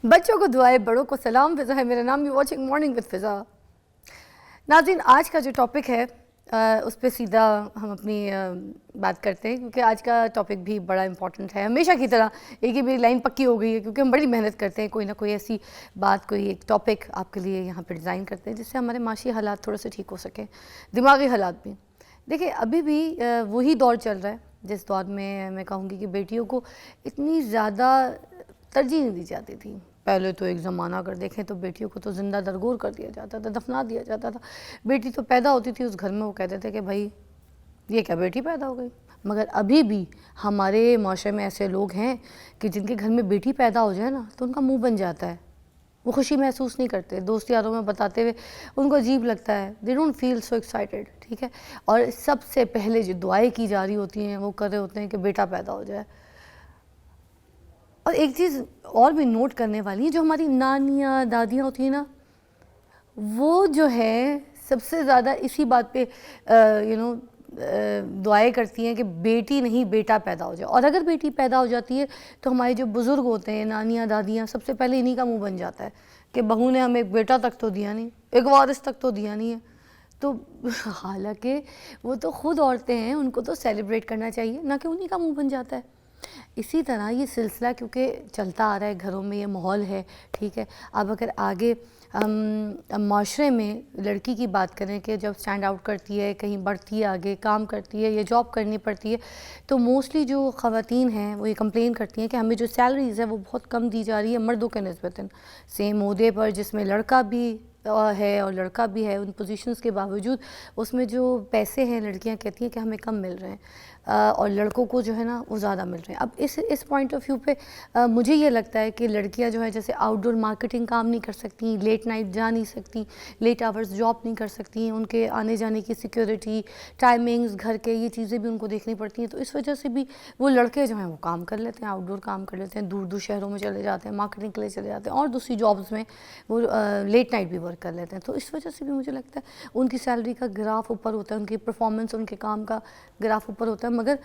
بچوں کو دعائیں، بڑوں کو سلام. فضا ہے میرا نام. یو واچنگ مارننگ وتھ فضا. ناظرین، آج کا جو ٹاپک ہے اس پہ سیدھا ہم اپنی بات کرتے ہیں، کیونکہ آج کا ٹاپک بھی بڑا امپورٹنٹ ہے. ہمیشہ کی طرح ایک ہی میری لائن پکی ہو گئی ہے، کیونکہ ہم بڑی محنت کرتے ہیں کوئی نہ کوئی ایسی بات، کوئی ایک ٹاپک آپ کے لیے یہاں پہ ڈیزائن کرتے ہیں جس سے ہمارے معاشی حالات تھوڑے سے ٹھیک ہو سکیں، دماغی حالات بھی. دیکھیں، ابھی بھی وہی دور چل رہا ہے جس دور میں کہوں گی کہ بیٹیوں کو اتنی زیادہ ترجیح نہیں دی جاتی تھی. پہلے تو ایک زمانہ اگر دیکھیں تو بیٹیوں کو تو زندہ درگور کر دیا جاتا تھا، دفنا دیا جاتا تھا. بیٹی تو پیدا ہوتی تھی اس گھر میں، وہ کہتے تھے کہ بھائی یہ کیا بیٹی پیدا ہو گئی. مگر ابھی بھی ہمارے معاشرے میں ایسے لوگ ہیں کہ جن کے گھر میں بیٹی پیدا ہو جائے نا تو ان کا منہ بن جاتا ہے، وہ خوشی محسوس نہیں کرتے. دوست یاروں میں بتاتے ہوئے ان کو عجیب لگتا ہے. They don't feel so excited. ٹھیک ہے. اور سب سے پہلے جو دعائیں کی جا رہی ہوتی ہیں وہ کر رہے ہوتے ہیں کہ بیٹا پیدا ہو جائے. اور ایک چیز اور بھی نوٹ کرنے والی ہے، جو ہماری نانیاں دادیاں ہوتی ہیں نا، وہ جو ہے سب سے زیادہ اسی بات پہ دعائیں کرتی ہیں کہ بیٹی نہیں بیٹا پیدا ہو جائے. اور اگر بیٹی پیدا ہو جاتی ہے تو ہمارے جو بزرگ ہوتے ہیں، نانیاں دادیاں، سب سے پہلے انہی کا منہ بن جاتا ہے کہ بہو نے ہمیں ایک بیٹا تک تو دیا نہیں، ایک وارث تک تو دیا نہیں ہے. تو حالانکہ وہ تو خود عورتیں ہیں، ان کو تو سیلیبریٹ کرنا چاہیے، نہ کہ انہی کا منہ بن جاتا ہے. اسی طرح یہ سلسلہ کیونکہ چلتا آ رہا ہے، گھروں میں یہ ماحول ہے. ٹھیک ہے. اب اگر آگے معاشرے میں لڑکی کی بات کریں کہ جب سٹینڈ آؤٹ کرتی ہے، کہیں بڑھتی ہے، آگے کام کرتی ہے یا جاب کرنی پڑتی ہے، تو موسٹلی جو خواتین ہیں وہ یہ کمپلین کرتی ہیں کہ ہمیں جو سیلریز ہے وہ بہت کم دی جا رہی ہے مردوں کے نسبتاً. سیم عہدے پر جس میں لڑکا بھی ہے اور لڑکا بھی ہے، ان پوزیشنز کے باوجود اس میں جو پیسے ہیں لڑکیاں کہتی ہیں کہ ہمیں کم مل رہے ہیں اور لڑکوں کو جو ہے نا وہ زیادہ مل رہے ہیں. اب اس پوائنٹ آف ویو پہ مجھے یہ لگتا ہے کہ لڑکیاں جو ہے جیسے آؤٹ ڈور مارکیٹنگ کام نہیں کر سکتی، لیٹ نائٹ جا نہیں سکتی، لیٹ آورز جاب نہیں کر سکتی، ان کے آنے جانے کی سیکیورٹی، ٹائمنگز، گھر کے یہ چیزیں بھی ان کو دیکھنی پڑتی ہیں. تو اس وجہ سے بھی وہ لڑکے جو ہیں وہ کام کر لیتے ہیں، آؤٹ ڈور کام کر لیتے ہیں، دور دور شہروں میں چلے جاتے ہیں، مارکیٹنگ کے لیے چلے جاتے ہیں، اور دوسری جابز میں وہ لیٹ نائٹ بھی ورک کر لیتے ہیں. تو اس وجہ سے بھی مجھے لگتا ہے ان کی سیلری کا گراف اوپر ہوتا ہے، ان کی پرفارمنس، ان کے کام کا گراف اوپر ہوتا ہے. مگر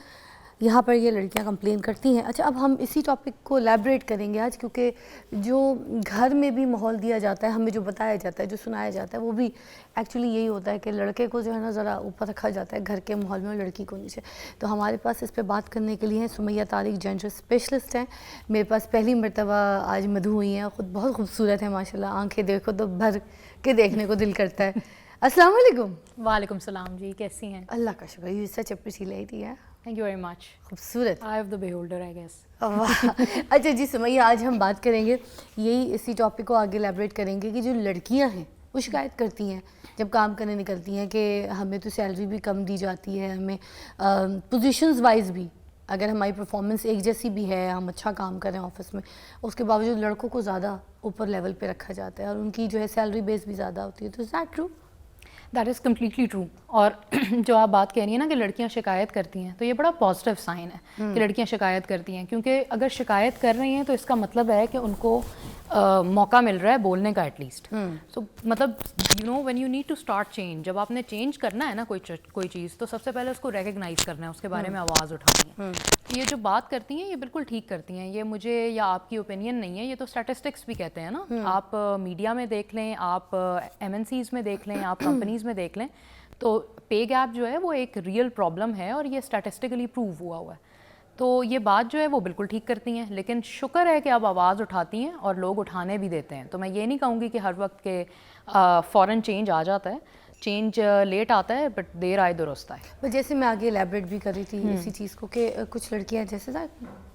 یہاں پر یہ لڑکیاں کمپلین کرتی ہیں. اچھا، اب ہم اسی ٹاپک کو ایلیبریٹ کریں گے آج، کیونکہ جو گھر میں بھی ماحول دیا جاتا ہے، ہمیں جو بتایا جاتا ہے، جو سنایا جاتا ہے، وہ بھی ایکچولی یہی ہوتا ہے کہ لڑکے کو جو ہے نا ذرا اوپر رکھا جاتا ہے گھر کے ماحول میں، لڑکی کو نیچے. تو ہمارے پاس اس پہ بات کرنے کے لیے ہیں سمیہ طارق، جینڈر اسپیشلسٹ ہیں. میرے پاس پہلی مرتبہ آج مدھو ہوئی ہیں، خود بہت خوبصورت ہے ماشاءاللہ، آنکھیں دیکھو تو بھر کے دیکھنے کو دل کرتا ہے. السلام علیکم. وعلیکم السلام جی، کیسی ہیں؟ اللہ کا شکر. You such a pretty lady. ہے تھینک یو ویری مچ. خوبصورت. Eye of the beholder I guess. اچھا جی سمیہ، آج ہم بات کریں گے، یہی اسی ٹاپک کو آگے ایلیبریٹ کریں گے کہ جو لڑکیاں ہیں وہ شکایت کرتی ہیں جب کام کرنے نکلتی ہیں کہ ہمیں تو سیلری بھی کم دی جاتی ہے، ہمیں پوزیشنز وائز بھی اگر ہماری پرفارمنس ایک جیسی بھی ہے، ہم اچھا کام کریں آفس میں، اس کے باوجود لڑکوں کو زیادہ اوپر لیول پہ رکھا جاتا ہے اور ان کی جو ہے سیلری بیس بھی زیادہ ہوتی ہے. تو is that true? That is completely true. اور جو آپ بات کہہ رہی ہیں نا کہ لڑکیاں شکایت کرتی ہیں، تو یہ بڑا پازیٹیو سائن ہے کہ لڑکیاں شکایت کرتی ہیں، کیونکہ اگر شکایت کر رہی ہیں تو اس کا مطلب ہے کہ ان کو موقع مل رہا ہے بولنے کا ایٹ لیسٹ. سو مطلب you know when you need to start change, جب آپ نے چینج کرنا ہے نا کوئی چیز، تو سب سے پہلے اس کو ریکگنائز کرنا ہے، اس کے بارے میں آواز اٹھانی ہے. یہ جو بات کرتی ہیں یہ بالکل ٹھیک کرتی ہیں. یہ مجھے یا آپ کی اوپینین نہیں ہے، یہ تو اسٹیٹسٹکس بھی کہتے ہیں نا. آپ میڈیا میں دیکھ لیں، آپ ایم این سیز میں دیکھ لیں، آپ کمپنیز میں دیکھ لیں، تو پے گیپ جو ہے وہ ایک ریئل پرابلم ہے اور یہ اسٹیٹسٹیکلی پروو ہوا ہے. تو یہ بات جو ہے وہ بالکل ٹھیک کرتی ہیں. لیکن شکر ہے کہ اب آواز اٹھاتی ہیں اور لوگ اٹھانے بھی دیتے ہیں. تو میں یہ نہیں کہوں گی کہ ہر وقت کے فوراً چینج آ جاتا ہے. چینج لیٹ آتا ہے بٹ دیر آئے درست آئے. جیسے میں آگے ایلیبریٹ بھی کر رہی تھی اسی چیز کو کہ کچھ لڑکیاں جیسے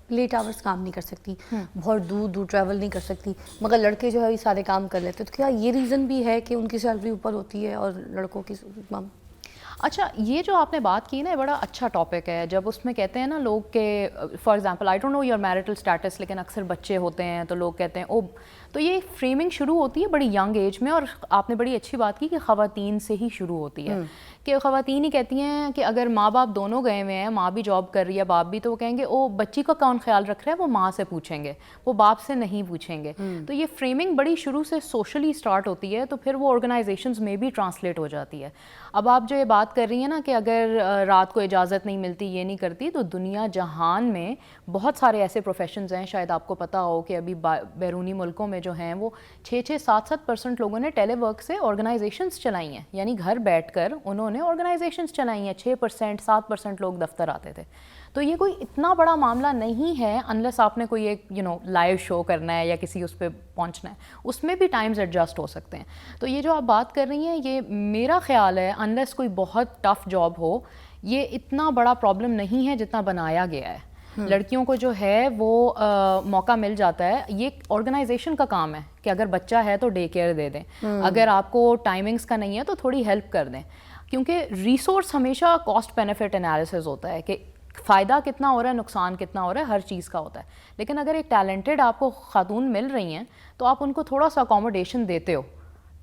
لیٹ آورس کام نہیں کر سکتی، بہت دور دور ٹریول نہیں کر سکتی، مگر لڑکے جو ہے یہ سارے کام کر لیتے. تو کیا یہ ریزن بھی ہے کہ ان کی سیلری اوپر ہوتی ہے اور لڑکوں کی کم؟ اچھا، یہ جو آپ نے بات کی نا، یہ بڑا اچھا ٹاپک ہے. جب اس میں کہتے ہیں نا لوگ کہ for example I don't know your marital status, لیکن اکثر بچے ہوتے ہیں تو لوگ کہتے ہیں او. تو یہ فریمنگ شروع ہوتی ہے بڑی ینگ ایج میں، اور آپ نے بڑی اچھی بات کی کہ خواتین سے ہی شروع ہوتی ہے کہ خواتین ہی کہتی ہیں کہ اگر ماں باپ دونوں گئے ہوئے ہیں, ماں بھی جاب کر رہی ہے باپ بھی, تو وہ کہیں گے او بچی کا کون خیال رکھ رہا ہے, وہ ماں سے پوچھیں گے, وہ باپ سے نہیں پوچھیں گے. تو یہ فریمنگ بڑی شروع سے سوشلی اسٹارٹ ہوتی ہے, تو پھر وہ آرگنائزیشنز میں بھی ٹرانسلیٹ ہو جاتی ہے. اب آپ جو یہ بات کر رہی ہیں نا کہ اگر رات کو اجازت نہیں ملتی, یہ نہیں کرتی, تو دنیا جہان میں بہت سارے ایسے پروفیشنز ہیں, شاید آپ کو پتہ ہو کہ ابھی بیرونی ملکوں میں جو ہیں وہ 6-7% لوگوں نے ٹیلی ورک سے آرگنائزیشنز چلائی ہیں, یعنی گھر بیٹھ کر انہوں نے آرگنائزیشنز چلائی ہیں. 6%-7% لوگ دفتر آتے تھے. تو یہ کوئی اتنا بڑا معاملہ نہیں ہے انلیس آپ نے کوئی ایک لائیو شو کرنا ہے یا کسی اس پہ پہنچنا ہے, اس میں بھی ٹائمز ایڈجسٹ ہو سکتے ہیں. تو یہ جو آپ بات کر رہی ہیں, یہ میرا خیال ہے انلیس کوئی بہت ٹف جاب ہو, یہ اتنا بڑا پرابلم نہیں ہے جتنا بنایا گیا ہے. لڑکیوں کو جو ہے وہ موقع مل جاتا ہے. یہ آرگنائزیشن کا کام ہے کہ اگر بچہ ہے تو ڈے کیئر دے دیں, اگر آپ کو ٹائمنگز کا نہیں ہے تو تھوڑی ہیلپ کر دیں, کیونکہ ریسورس ہمیشہ کاسٹ بینیفٹ انالیسس ہوتا ہے کہ فائدہ کتنا ہو رہا ہے, نقصان کتنا ہو رہا ہے, ہر چیز کا ہوتا ہے. لیکن اگر ایک ٹیلنٹڈ آپ کو خاتون مل رہی ہیں تو آپ ان کو تھوڑا سا اکوموڈیشن دیتے ہو.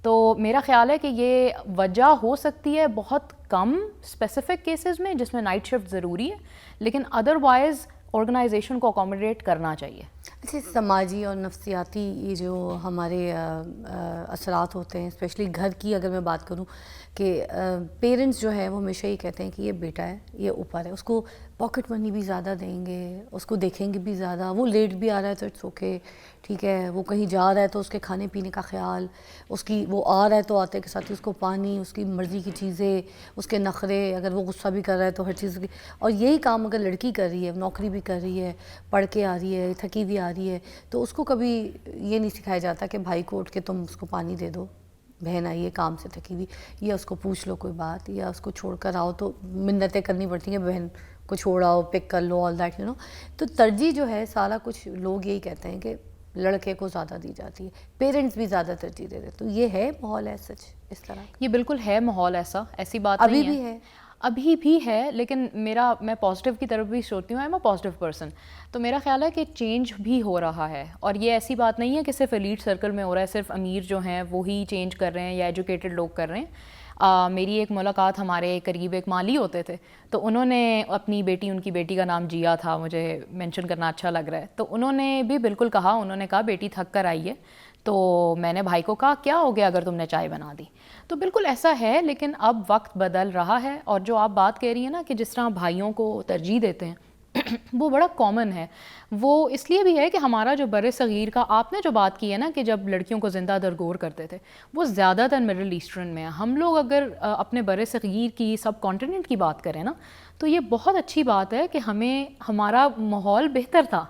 تو میرا خیال ہے کہ یہ وجہ ہو سکتی ہے بہت کم اسپیسیفک کیسز میں جس میں نائٹ شفٹ ضروری ہے, لیکن ادروائز آرگنائزیشن کو اکوموڈیٹ کرنا چاہیے. اچھا, سماجی اور نفسیاتی یہ جو ہمارے اثرات ہوتے ہیں, اسپیشلی گھر کی اگر میں بات کروں, کہ پیرنٹس جو ہے وہ ہمیشہ یہ کہتے ہیں کہ یہ بیٹا ہے, یہ اوپر ہے, اس کو پاکٹ منی بھی زیادہ دیں گے, اس کو دیکھیں گے بھی زیادہ, وہ لیٹ بھی آ رہا ہے تو اٹس اوکے, ٹھیک ہے, وہ کہیں جا رہا ہے تو اس کے کھانے پینے کا خیال, اس کی وہ آ رہا ہے تو آتے کے ساتھ ہی اس کو پانی, اس کی مرضی کی چیزیں, اس کے نخرے, اگر وہ غصہ بھی کر رہا ہے تو ہر چیز کی. اور یہی کام اگر لڑکی کر رہی ہے, نوکری بھی کر رہی ہے, پڑھ کے آ رہی ہے, تھکی ہوئی آ رہی ہے, تو اس کو کبھی یہ نہیں سکھایا جاتا کہ بھائی کو اٹھ کے تم اس کو پانی دے دو, بہن آئی ہے کام سے تھکی ہوئی, یا اس کو پوچھ لو کوئی بات, یا اس کو چھوڑ کر آؤ تو منتیں کرنی پڑتی ہیں بہن کو چھوڑ آؤ, پک کر لو, آل دیٹ تو ترجیح جو ہے سارا کچھ لوگ یہی کہتے ہیں کہ لڑکے کو زیادہ دی جاتی ہے, پیرنٹس بھی زیادہ ترجیح دے دیتے. تو یہ ہے ماحول ہے سچ اس طرح؟ یہ بالکل ہے ماحول ایسا, ایسی بات ابھی نہیں بھی ہے, ابھی بھی ہے, لیکن میں پازیٹیو کی طرف بھی سوچتی ہوں. I am a positive person. تو میرا خیال ہے کہ چینج بھی ہو رہا ہے, اور یہ ایسی بات نہیں ہے کہ صرف ایلیٹ سرکل میں ہو رہا ہے, صرف امیر جو ہیں وہی چینج کر رہے ہیں یا ایجوکیٹڈ لوگ کر رہے ہیں. میری ایک ملاقات ہمارے قریب ایک مالی ہوتے تھے, تو انہوں نے اپنی بیٹی, ان کی بیٹی کا نام جیا تھا, مجھے مینشن کرنا اچھا لگ رہا ہے, تو انہوں نے بھی بالکل کہا, انہوں نے کہا بیٹی تھک کر آئی ہے, تو میں نے بھائی کو کہا کیا ہو گیا اگر تم نے چائے بنا دی. تو بالکل ایسا ہے, لیکن اب وقت بدل رہا ہے. اور جو آپ بات کہہ رہی ہیں نا کہ جس طرح بھائیوں کو ترجیح دیتے ہیں, وہ بڑا کامن ہے. وہ اس لیے بھی ہے کہ ہمارا جو بر صغیر کا, آپ نے جو بات کی ہے نا کہ جب لڑکیوں کو زندہ درگور کرتے تھے, وہ زیادہ تر مڈل ایسٹرن میں ہے. ہم لوگ اگر اپنے بر صغیر کی سب کانٹیننٹ کی بات کریں نا, تو یہ بہت اچھی بات ہے کہ ہمارا ماحول بہتر تھا.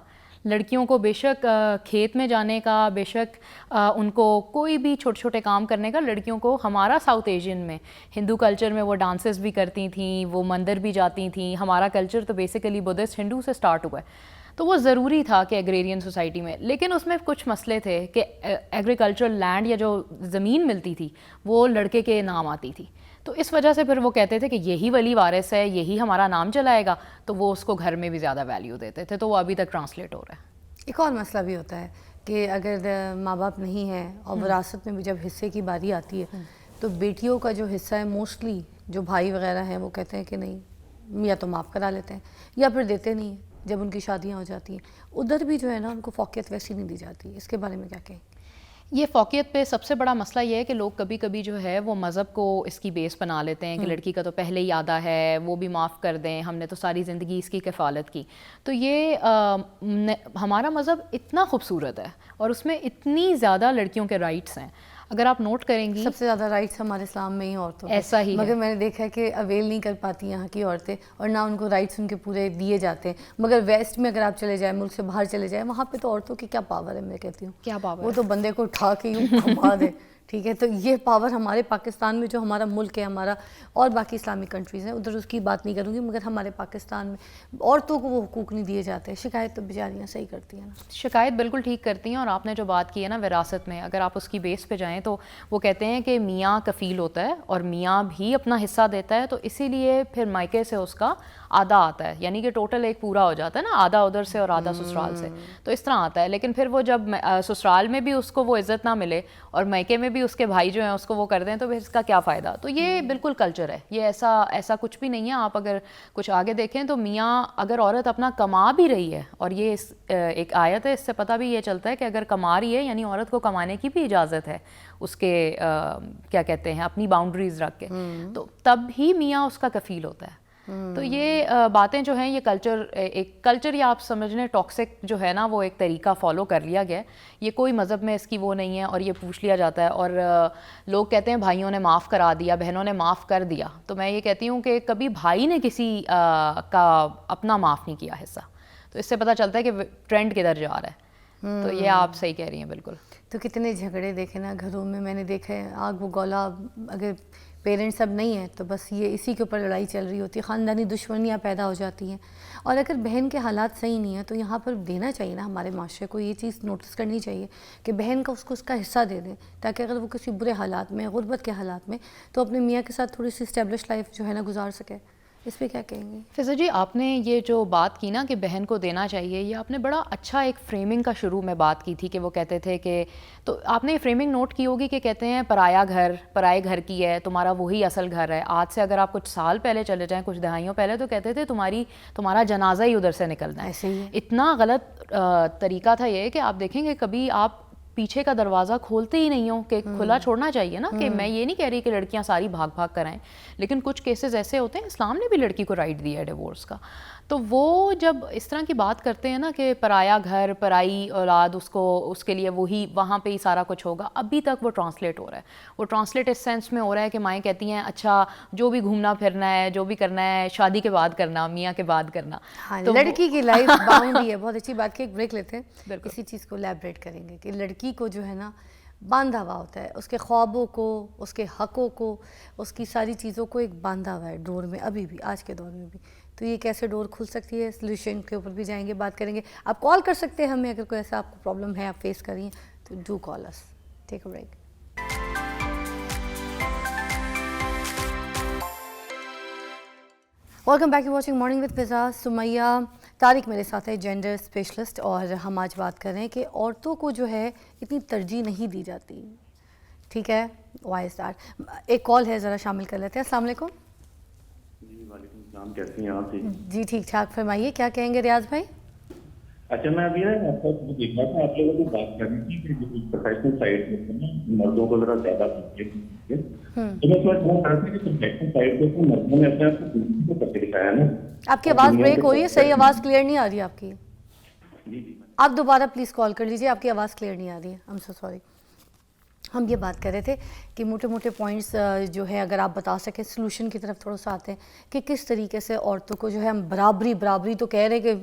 لڑکیوں کو بے شک کھیت میں جانے کا, بے شک ان کو کوئی بھی چھوٹے چھوٹے کام کرنے کا, لڑکیوں کو ہمارا ساؤتھ ایشین میں ہندو کلچر میں وہ ڈانسز بھی کرتی تھیں, وہ مندر بھی جاتی تھیں. ہمارا کلچر تو بیسیکلی بدھسٹ ہندو سے سٹارٹ ہوا ہے, تو وہ ضروری تھا کہ ایگریرین سوسائٹی میں. لیکن اس میں کچھ مسئلے تھے کہ ایگریکلچرل لینڈ یا جو زمین ملتی تھی وہ لڑکے کے نام آتی تھی, تو اس وجہ سے پھر وہ کہتے تھے کہ یہی ولی وارث ہے, یہی ہمارا نام چلائے گا, تو وہ اس کو گھر میں بھی زیادہ ویلیو دیتے تھے. تو وہ ابھی تک ٹرانسلیٹ ہو رہا ہے. ایک اور مسئلہ بھی ہوتا ہے کہ اگر ماں باپ نہیں ہیں اور وراثت میں بھی جب حصے کی باری آتی ہے, تو بیٹیوں کا جو حصہ ہے موسٹلی جو بھائی وغیرہ ہیں وہ کہتے ہیں کہ نہیں, یا تو معاف کرا لیتے ہیں یا پھر دیتے نہیں ہیں جب ان کی شادیاں ہو جاتی ہیں. ادھر بھی جو ہے نا ان کو فوقیت ویسی نہیں دی جاتی. اس کے بارے میں کیا کہیں؟ یہ فوقیت پہ سب سے بڑا مسئلہ یہ ہے کہ لوگ کبھی کبھی جو ہے وہ مذہب کو اس کی بیس بنا لیتے ہیں کہ لڑکی کا تو پہلے ہی آدھا ہے, وہ بھی معاف کر دیں, ہم نے تو ساری زندگی اس کی کفالت کی. تو یہ ہمارا مذہب اتنا خوبصورت ہے اور اس میں اتنی زیادہ لڑکیوں کے رائٹس ہیں. اگر آپ نوٹ کریں گی, سب سے زیادہ رائٹس ہمارے اسلام میں ہی عورتوں کے, ایسا ہی مگر میں نے دیکھا ہے کہ اویل نہیں کر پاتی یہاں کی عورتیں, اور نہ ان کو رائٹس ان کے پورے دیے جاتے ہیں. مگر ویسٹ میں اگر آپ چلے جائیں, ملک سے باہر چلے جائیں, وہاں پہ تو عورتوں کی کیا پاور ہے, میں کہتی ہوں کیا پاور, وہ تو بندے کو اٹھا کے یوں گھما دے. ٹھیک ہے, تو یہ پاور ہمارے پاکستان میں جو ہمارا ملک ہے ہمارا, اور باقی اسلامک کنٹریز ہیں ادھر اس کی بات نہیں کروں گی, مگر ہمارے پاکستان میں عورتوں کو وہ حقوق نہیں دیے جاتے. شکایت تو بیچاریاں صحیح کرتی ہیں نا, شکایت بالکل ٹھیک کرتی ہیں. اور آپ نے جو بات کی ہے نا وراثت میں, اگر آپ اس کی بیس پہ جائیں تو وہ کہتے ہیں کہ میاں کفیل ہوتا ہے اور میاں بھی اپنا حصہ دیتا ہے, تو اسی لیے پھر مائکے سے اس کا آدھا آتا ہے, یعنی کہ ٹوٹل ایک پورا ہو جاتا ہے نا, آدھا ادھر سے اور آدھا سسرال سے, تو اس طرح آتا ہے. لیکن پھر وہ جب سسرال میں بھی اس کو وہ عزت نہ ملے اور مائکے میں بھی بھی اس کے بھائی جو ہیں اس کو وہ کر دیں تو پھر اس کا کیا فائدہ. تو یہ بالکل کلچر ہے, یہ ایسا کچھ بھی نہیں ہے. آپ اگر کچھ آگے دیکھیں تو میاں اگر عورت اپنا کما بھی رہی ہے, اور یہ ایک آیت ہے, اس سے پتہ بھی یہ چلتا ہے کہ اگر کما رہی ہے یعنی عورت کو کمانے کی بھی اجازت ہے اس کے کیا کہتے ہیں اپنی باؤنڈریز رکھ کے, تو تب ہی میاں اس کا کفیل ہوتا ہے. تو یہ باتیں جو ہیں یہ کلچر یا آپ سمجھ لیں ٹاکسک جو ہے نا وہ ایک طریقہ فالو کر لیا گیا ہے. یہ کوئی مذہب میں اس کی وہ نہیں ہے, اور یہ پوچھ لیا جاتا ہے. اور لوگ کہتے ہیں بھائیوں نے معاف کرا دیا, بہنوں نے معاف کر دیا. تو میں یہ کہتی ہوں کہ کبھی بھائی نے کسی کا اپنا معاف نہیں کیا حصہ. تو اس سے پتہ چلتا ہے کہ ٹرینڈ کدھر جا رہا ہے. تو یہ آپ صحیح کہہ رہی ہیں بالکل. تو کتنے جھگڑے دیکھے نا گھروں میں نے دیکھا ہے, آگ و گولا. اگر پیرنٹس اب نہیں ہیں تو بس یہ اسی کے اوپر لڑائی چل رہی ہوتی ہے, خاندانی دشمنیاں پیدا ہو جاتی ہیں. اور اگر بہن کے حالات صحیح نہیں ہیں تو یہاں پر دینا چاہیے نا, ہمارے معاشرے کو یہ چیز نوٹس کرنی چاہیے کہ بہن کا اس کا حصہ دے دیں, تاکہ اگر وہ کسی برے حالات میں, غربت کے حالات میں, تو اپنے میاں کے ساتھ تھوڑی سی اسٹیبلش لائف جو ہے نا گزار سکے. اس پہ کیا کہیں گے فضا جی؟ آپ نے یہ جو بات کی نا کہ بہن کو دینا چاہیے, یہ آپ نے بڑا اچھا ایک فریمنگ کا شروع میں بات کی تھی کہ وہ کہتے تھے کہ, تو آپ نے یہ فریمنگ نوٹ کی ہوگی کہ کہتے ہیں پرایا گھر پرائے گھر کی ہے, تمہارا وہی اصل گھر ہے. آج سے اگر آپ کچھ سال پہلے چلے جائیں, کچھ دہائیوں پہلے, تو کہتے تھے تمہارا جنازہ ہی ادھر سے نکلنا ہے. ایسے ہی اتنا غلط طریقہ تھا یہ کہ آپ دیکھیں گے کبھی آپ پیچھے کا دروازہ کھولتے ہی نہیں ہو, کہ کھلا چھوڑنا چاہیے نا. کہ میں یہ نہیں کہہ رہی کہ لڑکیاں ساری بھاگ کر آئیں, لیکن کچھ کیسز ایسے ہوتے ہیں, اسلام نے بھی لڑکی کو رائٹ دیا ہے ڈیورس کا. تو وہ جب اس طرح کی بات کرتے ہیں نا کہ پرایا گھر پرائی اولاد, اس کے لیے وہی وہاں پہ ہی سارا کچھ ہوگا, ابھی تک وہ ٹرانسلیٹ ہو رہا ہے. وہ ٹرانسلیٹ اس سینس میں ہو رہا ہے کہ مائیں کہتی ہیں اچھا جو بھی گھومنا پھرنا ہے, جو بھی کرنا ہے, شادی کے بعد کرنا, میاں کے بعد کرنا. تو لڑکی کی لائف باؤنڈ ہی ہے. بہت اچھی بات کی. ایک بریک لیتے ہیں, اسی چیز کو ایلیبریٹ کریں گے کہ لڑکی کو جو ہے نا باندھا ہوا ہوتا ہے, اس کے خوابوں کو, اس کے حقوں کو, اس کی ساری چیزوں کو ایک باندھا ہوا ہے ڈور میں, ابھی بھی آج کے دور میں بھی. تو یہ کیسے ڈور کھل سکتی ہے, سولوشن کے اوپر بھی جائیں گے, بات کریں گے. آپ کال کر سکتے ہیں ہمیں اگر کوئی ایسا آپ کو پرابلم ہے, آپ فیس کر رہی ہیں تو do call us. Take a break. Welcome back to watching morning with Fiza. Sumaiya Tariq میرے ساتھ ہے, جینڈر اسپیشلسٹ, اور ہم آج بات کر رہے ہیں کہ عورتوں کو جو ہے اتنی ترجیح نہیں دی جاتی. ٹھیک ہے, وائی از دیٹ. ایک کال ہے, ذرا شامل کر لیتے ہیں. السلام علیکم. جی وعلیکم السلام, کیسی ہیں آپ؟ جی ٹھیک ٹھاک, فرمائیے کیا کہیں گے ریاض بھائی. اچھا, میں ابھی نا آپ کو دیکھ رہا تھا, آپ لوگوں کو بات کرنی تھی کہ پروفیشنل سائڈ میں مردوں کو ذرا زیادہ تو میں تھوڑا فون کر رہا تھا کہ پروفیشنل سائڈ پہ مردوں نے اپنے آپ کو کر کے دکھایا نا. آپ کی آواز بریک ہو رہی ہے, صحیح آواز کلیئر نہیں آ رہی ہے آپ کی. جی جی آپ دوبارہ پلیز کال کر لیجیے, آپ کی آواز کلیئر نہیں آ رہی ہے. I am so sorry. ہم یہ بات کر رہے تھے کہ موٹے موٹے پوائنٹس جو ہے اگر آپ بتا سکیں, سلوشن کی طرف تھوڑا سا آتے ہیں کہ کس طریقے سے عورتوں کو جو ہے ہم برابری تو کہہ رہے کہ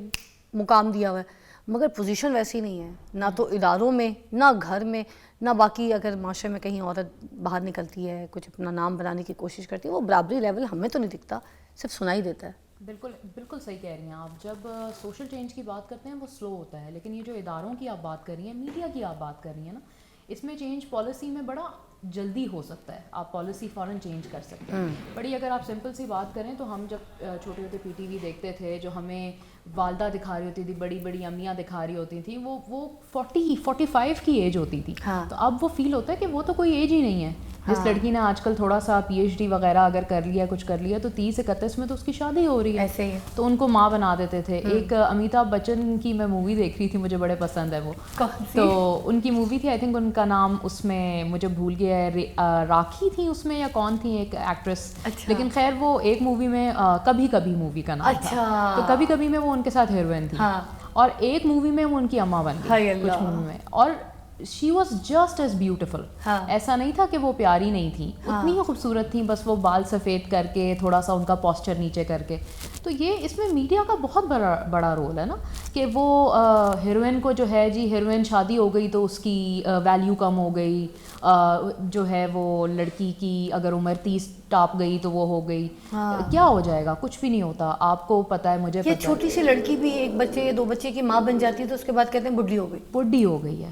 مقام دیا ہوا ہے, مگر پوزیشن ویسی نہیں ہے, نہ تو اداروں میں, نہ گھر میں, نہ باقی اگر معاشرے میں کہیں عورت باہر نکلتی ہے, کچھ اپنا نام بنانے کی کوشش کرتی ہے, وہ برابری لیول ہمیں تو نہیں دکھتا, صرف سنائی دیتا ہے. بالکل صحیح کہہ رہی ہیں آپ. جب سوشل چینج کی بات کرتے ہیں وہ سلو ہوتا ہے, لیکن یہ جو اداروں کی آپ بات کر رہی ہیں, میڈیا کی آپ بات کر رہی ہیں نا, اس میں چینج پالیسی میں بڑا جلدی ہو سکتا ہے. آپ پالیسی فوراً چینج کر سکتے ہیں. بڑی اگر آپ سمپل سی بات کریں تو ہم جب چھوٹے ہوتے پی ٹی وی دیکھتے تھے, جو ہمیں والدہ دکھا رہی ہوتی تھی, بڑی بڑی امیاں دکھا رہی ہوتی تھیں, وہ 45 کی ایج ہوتی تھی. تو اب وہ فیل ہوتا ہے کہ وہ تو کوئی ایج ہی نہیں ہے. جس لڑکی نے آج کل تھوڑا سا پی ایچ ڈی وغیرہ اگر کر لیا, کچھ کر لیا, تو 30-31 میں تو اس کی شادی ہو رہی ہے. ایسے ہی تو ان کو ماں بنا دیتے تھے. ایک امیتابھ بچن کی میں مووی دیکھ رہی تھی, مجھے بڑے پسند ہے وہ. تو ان کی مووی تھی, آئی تھنک ان کا نام اس میں مجھے بھول گیا ہے, راکھی تھی اس میں یا کون تھی ایک ایکٹریس, لیکن خیر وہ ایک مووی میں کبھی کبھی مووی کا نام تھا, تو کبھی کبھی میں وہ ان کے ساتھ ہیروئن تھی, اور ایک مووی میں وہ ان کی اماں بن گئی کچھ مووی میں, اور she was just as beautiful. ایسا نہیں تھا کہ وہ پیاری نہیں تھیں, اتنی ہی خوبصورت تھیں, بس وہ بال سفید کر کے, تھوڑا سا ان کا پوسچر نیچے کر کے. تو یہ اس میں میڈیا کا بہت بڑا رول ہے نا, کہ وہ ہیروئن کو جو ہے جی ہیروئن شادی ہو گئی تو اس کی ویلیو کم ہو گئی, جو ہے وہ لڑکی کی اگر عمر 30 ٹاپ گئی تو وہ ہو گئی. کیا ہو جائے گا, کچھ بھی نہیں ہوتا. آپ کو پتہ ہے, مجھے یہ چھوٹی سی لڑکی بھی ایک بچے یا 2 بچے کی ماں بن جاتی ہے تو اس کے بعد کہتے ہیں بڈھی ہو گئی. بڈھی ہو گئی ہے,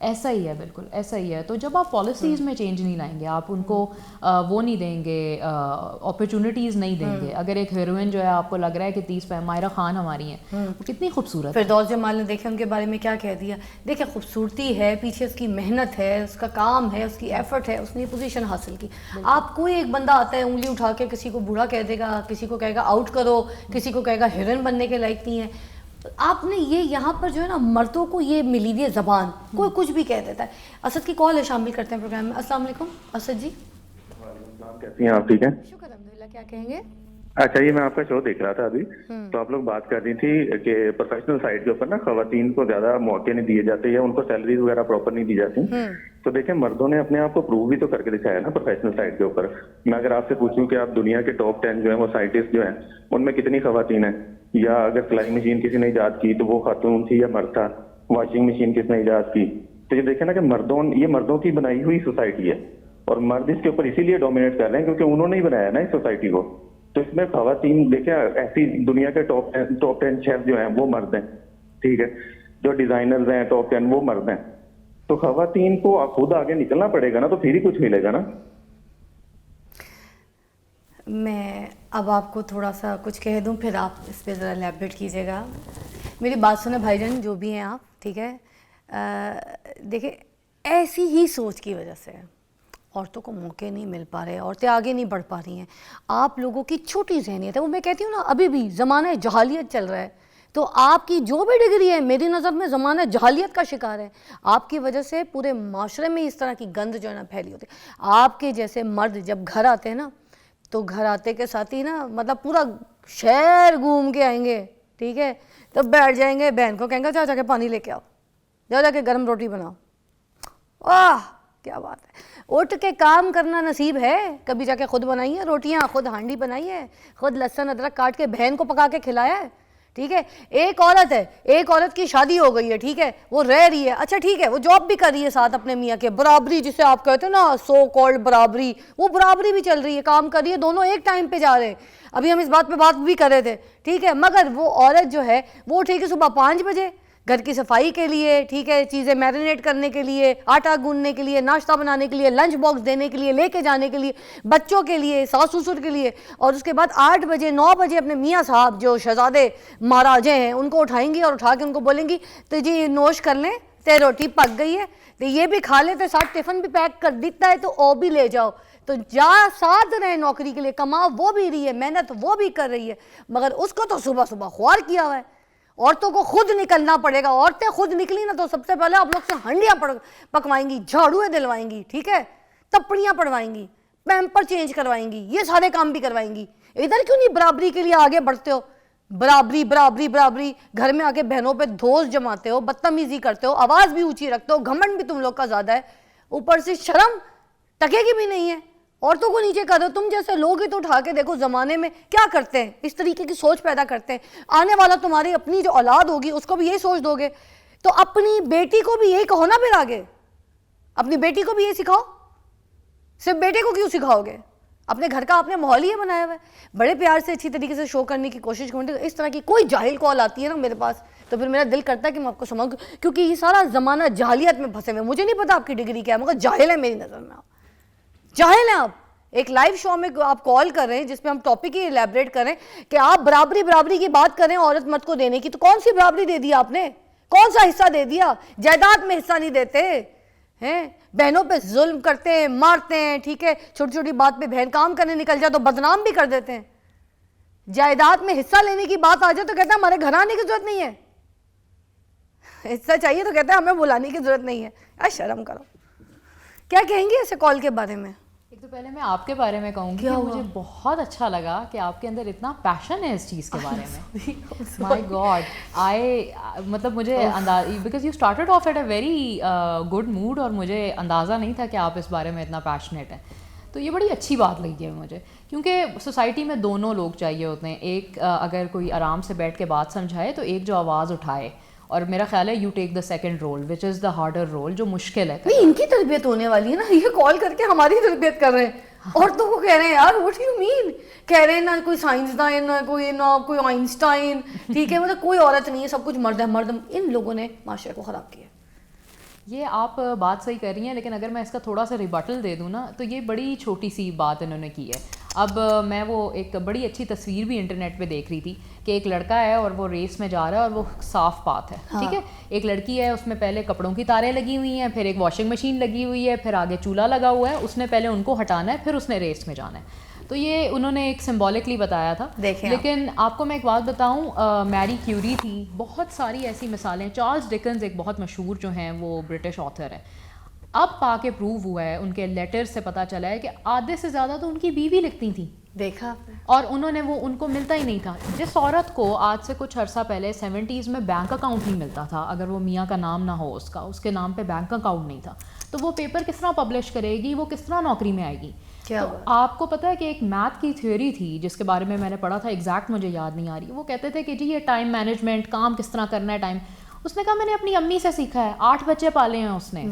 ایسا ہی ہے, بالکل ایسا ہی ہے. تو جب آپ پالیسیز میں چینج نہیں لائیں گے, آپ ان کو وہ نہیں دیں گے, اپرچونیٹیز نہیں دیں گے. اگر ایک ہیروئن جو ہے آپ کو لگ رہا ہے کہ 30 پہ مائرہ خان ہماری ہیں, وہ کتنی خوبصورت ہے. فردوس جمال نے دیکھیں ان کے بارے میں کیا کہہ دیا. دیکھیں خوبصورتی ہے, پیچھے اس کی محنت ہے, اس کا کام ہے, اس کی ایفرٹ ہے, اس نے یہ پوزیشن حاصل کی. آپ کوئی ایک بندہ آتا ہے انگلی اٹھا کے کسی کو بوڑھا کہہ دے گا, کسی کو کہے گا آؤٹ کرو, کسی کو کہے گا ہیروئن بننے کے لائق نہیں ہے. آپ نے یہ یہاں پر جو ہے نا مردوں کو یہ ملی ہوئی ہے زبان, کوئی کچھ بھی کہہ دیتا ہے. اسد کی کال ہے, شامل کرتے ہیں پروگرام میں. السلام علیکم اسد جی. کیسی ہیں آپ؟ ٹھیک ہیں, شکر الحمدللہ. کیا کہیں گے؟ اچھا یہ میں آپ کا شو دیکھ رہا تھا ابھی, تو آپ لوگ بات کر رہی تھی کہ پروفیشنل سائڈ کے اوپر نا خواتین کو زیادہ موقع نہیں دیے جاتے یا ان کو سیلریز وغیرہ پراپر نہیں دی جاتی. تو دیکھیں مردوں نے اپنے آپ کو پروو بھی تو کر کے دکھایا نا پروفیشنل سائڈ کے اوپر. میں اگر آپ سے پوچھوں کہ آپ دنیا کے ٹاپ 10 جو ہیں وہ سائنٹسٹ جو ہیں ان میں کتنی خواتین ہیں, یا اگر سلائی مشین کسی نے ایجاد کی تو وہ خاتون تھی یا مرد تھا, واشنگ مشین کس نے ایجاد کی. تو یہ دیکھیں نا کہ یہ مردوں کی بنائی ہوئی سوسائٹی ہے, اور مرد اس کے اوپر اسی لیے ڈومینیٹ کر رہے ہیں کیونکہ انہوں نے ہی بنایا نا اس سوسائٹی کو. تو اس میں خواتین دیکھیں ایسی دنیا کے ٹاپ 10 شیف جو ہیں وہ مرد ہیں, ٹھیک ہے, جو ڈیزائنرز ہیں ٹاپ 10 وہ مرد ہیں. تو خواتین کو خود آگے نکلنا پڑے گا نا, تو پھر ہی کچھ ملے گا نا. میں اب آپ کو تھوڑا سا کچھ کہہ دوں, پھر آپ اس پہ ذرا الیبریٹ کیجیے گا. میری بات سنیں بھائی جان جو بھی ہیں آپ, ٹھیک ہے. دیکھیں ایسی ہی سوچ کی وجہ سے عورتوں کو موقع نہیں مل پا رہے, عورتیں آگے نہیں بڑھ پا رہی ہیں. آپ لوگوں کی چھوٹی ذہنیت ہے, وہ میں کہتی ہوں نا ابھی بھی زمانہ جہالیت چل رہا ہے. تو آپ کی جو بھی ڈگری ہے میری نظر میں زمانہ جہالیت کا شکار ہے. آپ کی وجہ سے پورے معاشرے میں اس طرح کی گند جو ہے نا پھیلی ہوتی ہے. آپ کے جیسے مرد جب گھر آتے ہیں نا, تو گھر آتے کے ساتھ ہی نا مطلب پورا شہر گھوم کے آئیں گے, ٹھیک ہے. تب بیٹھ جائیں گے, بہن کو کہیں گے جا کے پانی لے کے آؤ, جا کے گرم روٹی بناؤ. واہ کیا بات ہے, اٹھ کے کام کرنا نصیب ہے. کبھی جا کے خود بنائی ہے روٹیاں, خود ہانڈی بنائی ہے, خود لہسن ادرک کاٹ کے بہن کو پکا کے کھلایا ہے, ٹھیک ہے. ایک عورت ہے, ایک عورت کی شادی ہو گئی ہے, ٹھیک ہے, وہ رہ رہی ہے, اچھا ٹھیک ہے, وہ جاب بھی کر رہی ہے ساتھ اپنے میاں کے, برابری جسے آپ کہتے ہیں نا سو کالڈ برابری, وہ برابری بھی چل رہی ہے, کام کر رہی ہے, دونوں ایک ٹائم پہ جا رہے ہیں. ابھی ہم اس بات پہ بات بھی کر رہے تھے, ٹھیک ہے. مگر وہ عورت جو ہے وہ اٹھے گی صبح 5 بجے گھر کی صفائی کے لیے, ٹھیک ہے, چیزیں میرینیٹ کرنے کے لیے, آٹا گوندنے کے لیے, ناشتہ بنانے کے لیے, لنچ باکس دینے کے لیے, لے کے جانے کے لیے, بچوں کے لیے, ساس سسر کے لیے. اور اس کے بعد 8 بجے 9 بجے اپنے میاں صاحب جو شہزادے مہاراجے ہیں ان کو اٹھائیں گی اور اٹھا کے ان کو بولیں گی تو جی نوش کر لیں, تے روٹی پک گئی ہے, تو یہ بھی کھا لیتے, ساتھ ٹفن بھی پیک کر دیتا ہے, تو او بھی لے جاؤ. تو جا ساتھ رہے نوکری کے لیے, کما وہ بھی رہی ہے, محنت وہ بھی کر رہی ہے, مگر اس کو تو صبح صبح خوار کیا ہوا ہے. عورتوں کو خود نکلنا پڑے گا. عورتیں خود نکلی نا تو سب سے پہلے آپ لوگ سے ہنڈیاں پکوائیں گی, جھاڑویں دلوائیں گی, ٹھیک ہے, تپڑیاں پڑوائیں گی, پیمپر چینج کروائیں گی, یہ سارے کام بھی کروائیں گی. ادھر کیوں نہیں برابری کے لیے آگے بڑھتے ہو؟ برابری برابری برابری, گھر میں آ کے بہنوں پہ دھوس جماتے ہو, بدتمیزی کرتے ہو, آواز بھی اونچی رکھتے ہو, گھمنڈ بھی تم لوگ کا زیادہ ہے, اوپر سے شرم ٹکے کی بھی نہیں ہے. عورتوں کو نیچے کر دو. تم جیسے لوگ ہی تو اٹھا کے دیکھو زمانے میں کیا کرتے ہیں, اس طریقے کی سوچ پیدا کرتے ہیں. آنے والا تمہاری اپنی جو اولاد ہوگی اس کو بھی یہی سوچ دو گے, تو اپنی بیٹی کو بھی یہی کہو نا. پھر آگے اپنی بیٹی کو بھی یہی سکھاؤ. صرف بیٹے کو کیوں سکھاؤ گے؟ اپنے گھر کا آپ نے ماحول ہی بنایا ہوا ہے. بڑے پیار سے اچھی طریقے سے شو کرنے کی کوشش کرتے. اس طرح کی کوئی جاہل کال آتی ہے نا میرے پاس, تو پھر میرا دل کرتا ہے کہ میں آپ کو سمجھوں, کیونکہ یہ سارا زمانہ جاہلیت میں پھنسے ہوئے. مجھے نہیں پتا آپ کی ڈگری کیا ہے, مگر جاہل ہے میری نظر میں. آپ جاہل ہیں. آپ ایک لائیو شو میں آپ کال کر رہے ہیں جس پہ ہم ٹاپک ہی الیبریٹ کریں کہ آپ برابری برابری کی بات کریں عورت مرد کو دینے کی. تو کون سی برابری دے دی آپ نے؟ کون سا حصہ دے دیا؟ جائیداد میں حصہ نہیں دیتے ہیں, بہنوں پہ ظلم کرتے ہیں, مارتے ہیں, ٹھیک ہے, چھوٹی چھوٹی بات پہ بہن کام کرنے نکل جائے تو بدنام بھی کر دیتے ہیں. جائیداد میں حصہ لینے کی بات آ جائے تو کہتے ہیں ہمارے گھر آنے کی ضرورت نہیں ہے. حصہ چاہیے تو کہتے ہیں ہمیں بلانے کی ضرورت نہیں ہے. شرم کرو. کیا کہیں گے ایسے کال کے بارے میں؟ ایک تو پہلے میں آپ کے بارے میں کہوں گی کہ مجھے بہت اچھا لگا کہ آپ کے اندر اتنا پیشن ہے اس چیز کے بارے میں. مائی گاڈ, مطلب مجھے because you started off at a very good mood, اور مجھے اندازہ نہیں تھا کہ آپ اس بارے میں اتنا پیشنیٹ ہیں. تو یہ بڑی اچھی بات لگی ہے مجھے, کیونکہ سوسائٹی میں دونوں لوگ چاہیے ہوتے ہیں. ایک اگر کوئی آرام سے بیٹھ کے بات سمجھائے تو ایک جو آواز اٹھائے, اور میرا خیال ہے you take the second role which is the harder role, جو مشکل ہے. نہیں, ان کی تربیت ہونے والی ہے نا, یہ کال کر کے ہماری تربیت کر رہے ہیں. عورتوں کو کہہ رہے ہیں یار واٹ یو مین, کہہ رہے ہیں نہ کوئی سائنسدان نہ کوئی آئنسٹائن, ٹھیک ہے, مطلب کوئی عورت نہیں ہے, سب کچھ مرد ہے. مرد ان لوگوں نے معاشرے کو خراب کیا. یہ آپ بات صحیح کر رہی ہیں, لیکن اگر میں اس کا تھوڑا سا ریبٹل دے دوں نا, تو یہ بڑی چھوٹی سی بات انہوں نے کی ہے. اب میں وہ ایک بڑی اچھی تصویر بھی انٹرنیٹ پہ دیکھ رہی تھی کہ ایک لڑکا ہے اور وہ ریس میں جا رہا ہے اور وہ صاف پاتھ ہے, ٹھیک ہے. ایک لڑکی ہے, اس میں پہلے کپڑوں کی تاریں لگی ہوئی ہیں, پھر ایک واشنگ مشین لگی ہوئی ہے, پھر آگے چولہا لگا ہوا ہے. اس نے پہلے ان کو ہٹانا ہے, پھر اس نے ریس میں جانا ہے. تو یہ انہوں نے ایک سمبولکلی بتایا تھا. لیکن آپ کو میں ایک بات بتاؤں, میری کیوری تھی, بہت ساری ایسی مثالیں. چارلز ڈکنز ایک بہت مشہور جو ہیں وہ برٹش آتھر ہیں. اب پا کے پروو ہوا ہے, ان کے لیٹر سے پتہ چلا ہے کہ آدھے سے زیادہ تو ان کی بیوی لکھتی تھیں. دیکھا, اور انہوں نے وہ ان کو ملتا ہی نہیں تھا. جس عورت کو آج سے کچھ عرصہ پہلے 70s میں بینک اکاؤنٹ نہیں ملتا تھا, اگر وہ میاں کا نام نہ ہو, اس کے نام پہ بینک اکاؤنٹ نہیں تھا, تو وہ پیپر کس طرح پبلش کرے گی, وہ کس طرح نوکری میں آئے گی. تو آپ کو پتہ ہے کہ ایک میتھ کی تھیوری تھی جس کے بارے میں نے پڑھا تھا, ایگزیکٹ مجھے یاد نہیں آ رہی. وہ کہتے تھے کہ جی یہ ٹائم مینجمنٹ, کام کس طرح کرنا ہے ٹائم. اس نے کہا میں نے اپنی امی سے سیکھا ہے, 8 بچے پالے ہیں اس نے.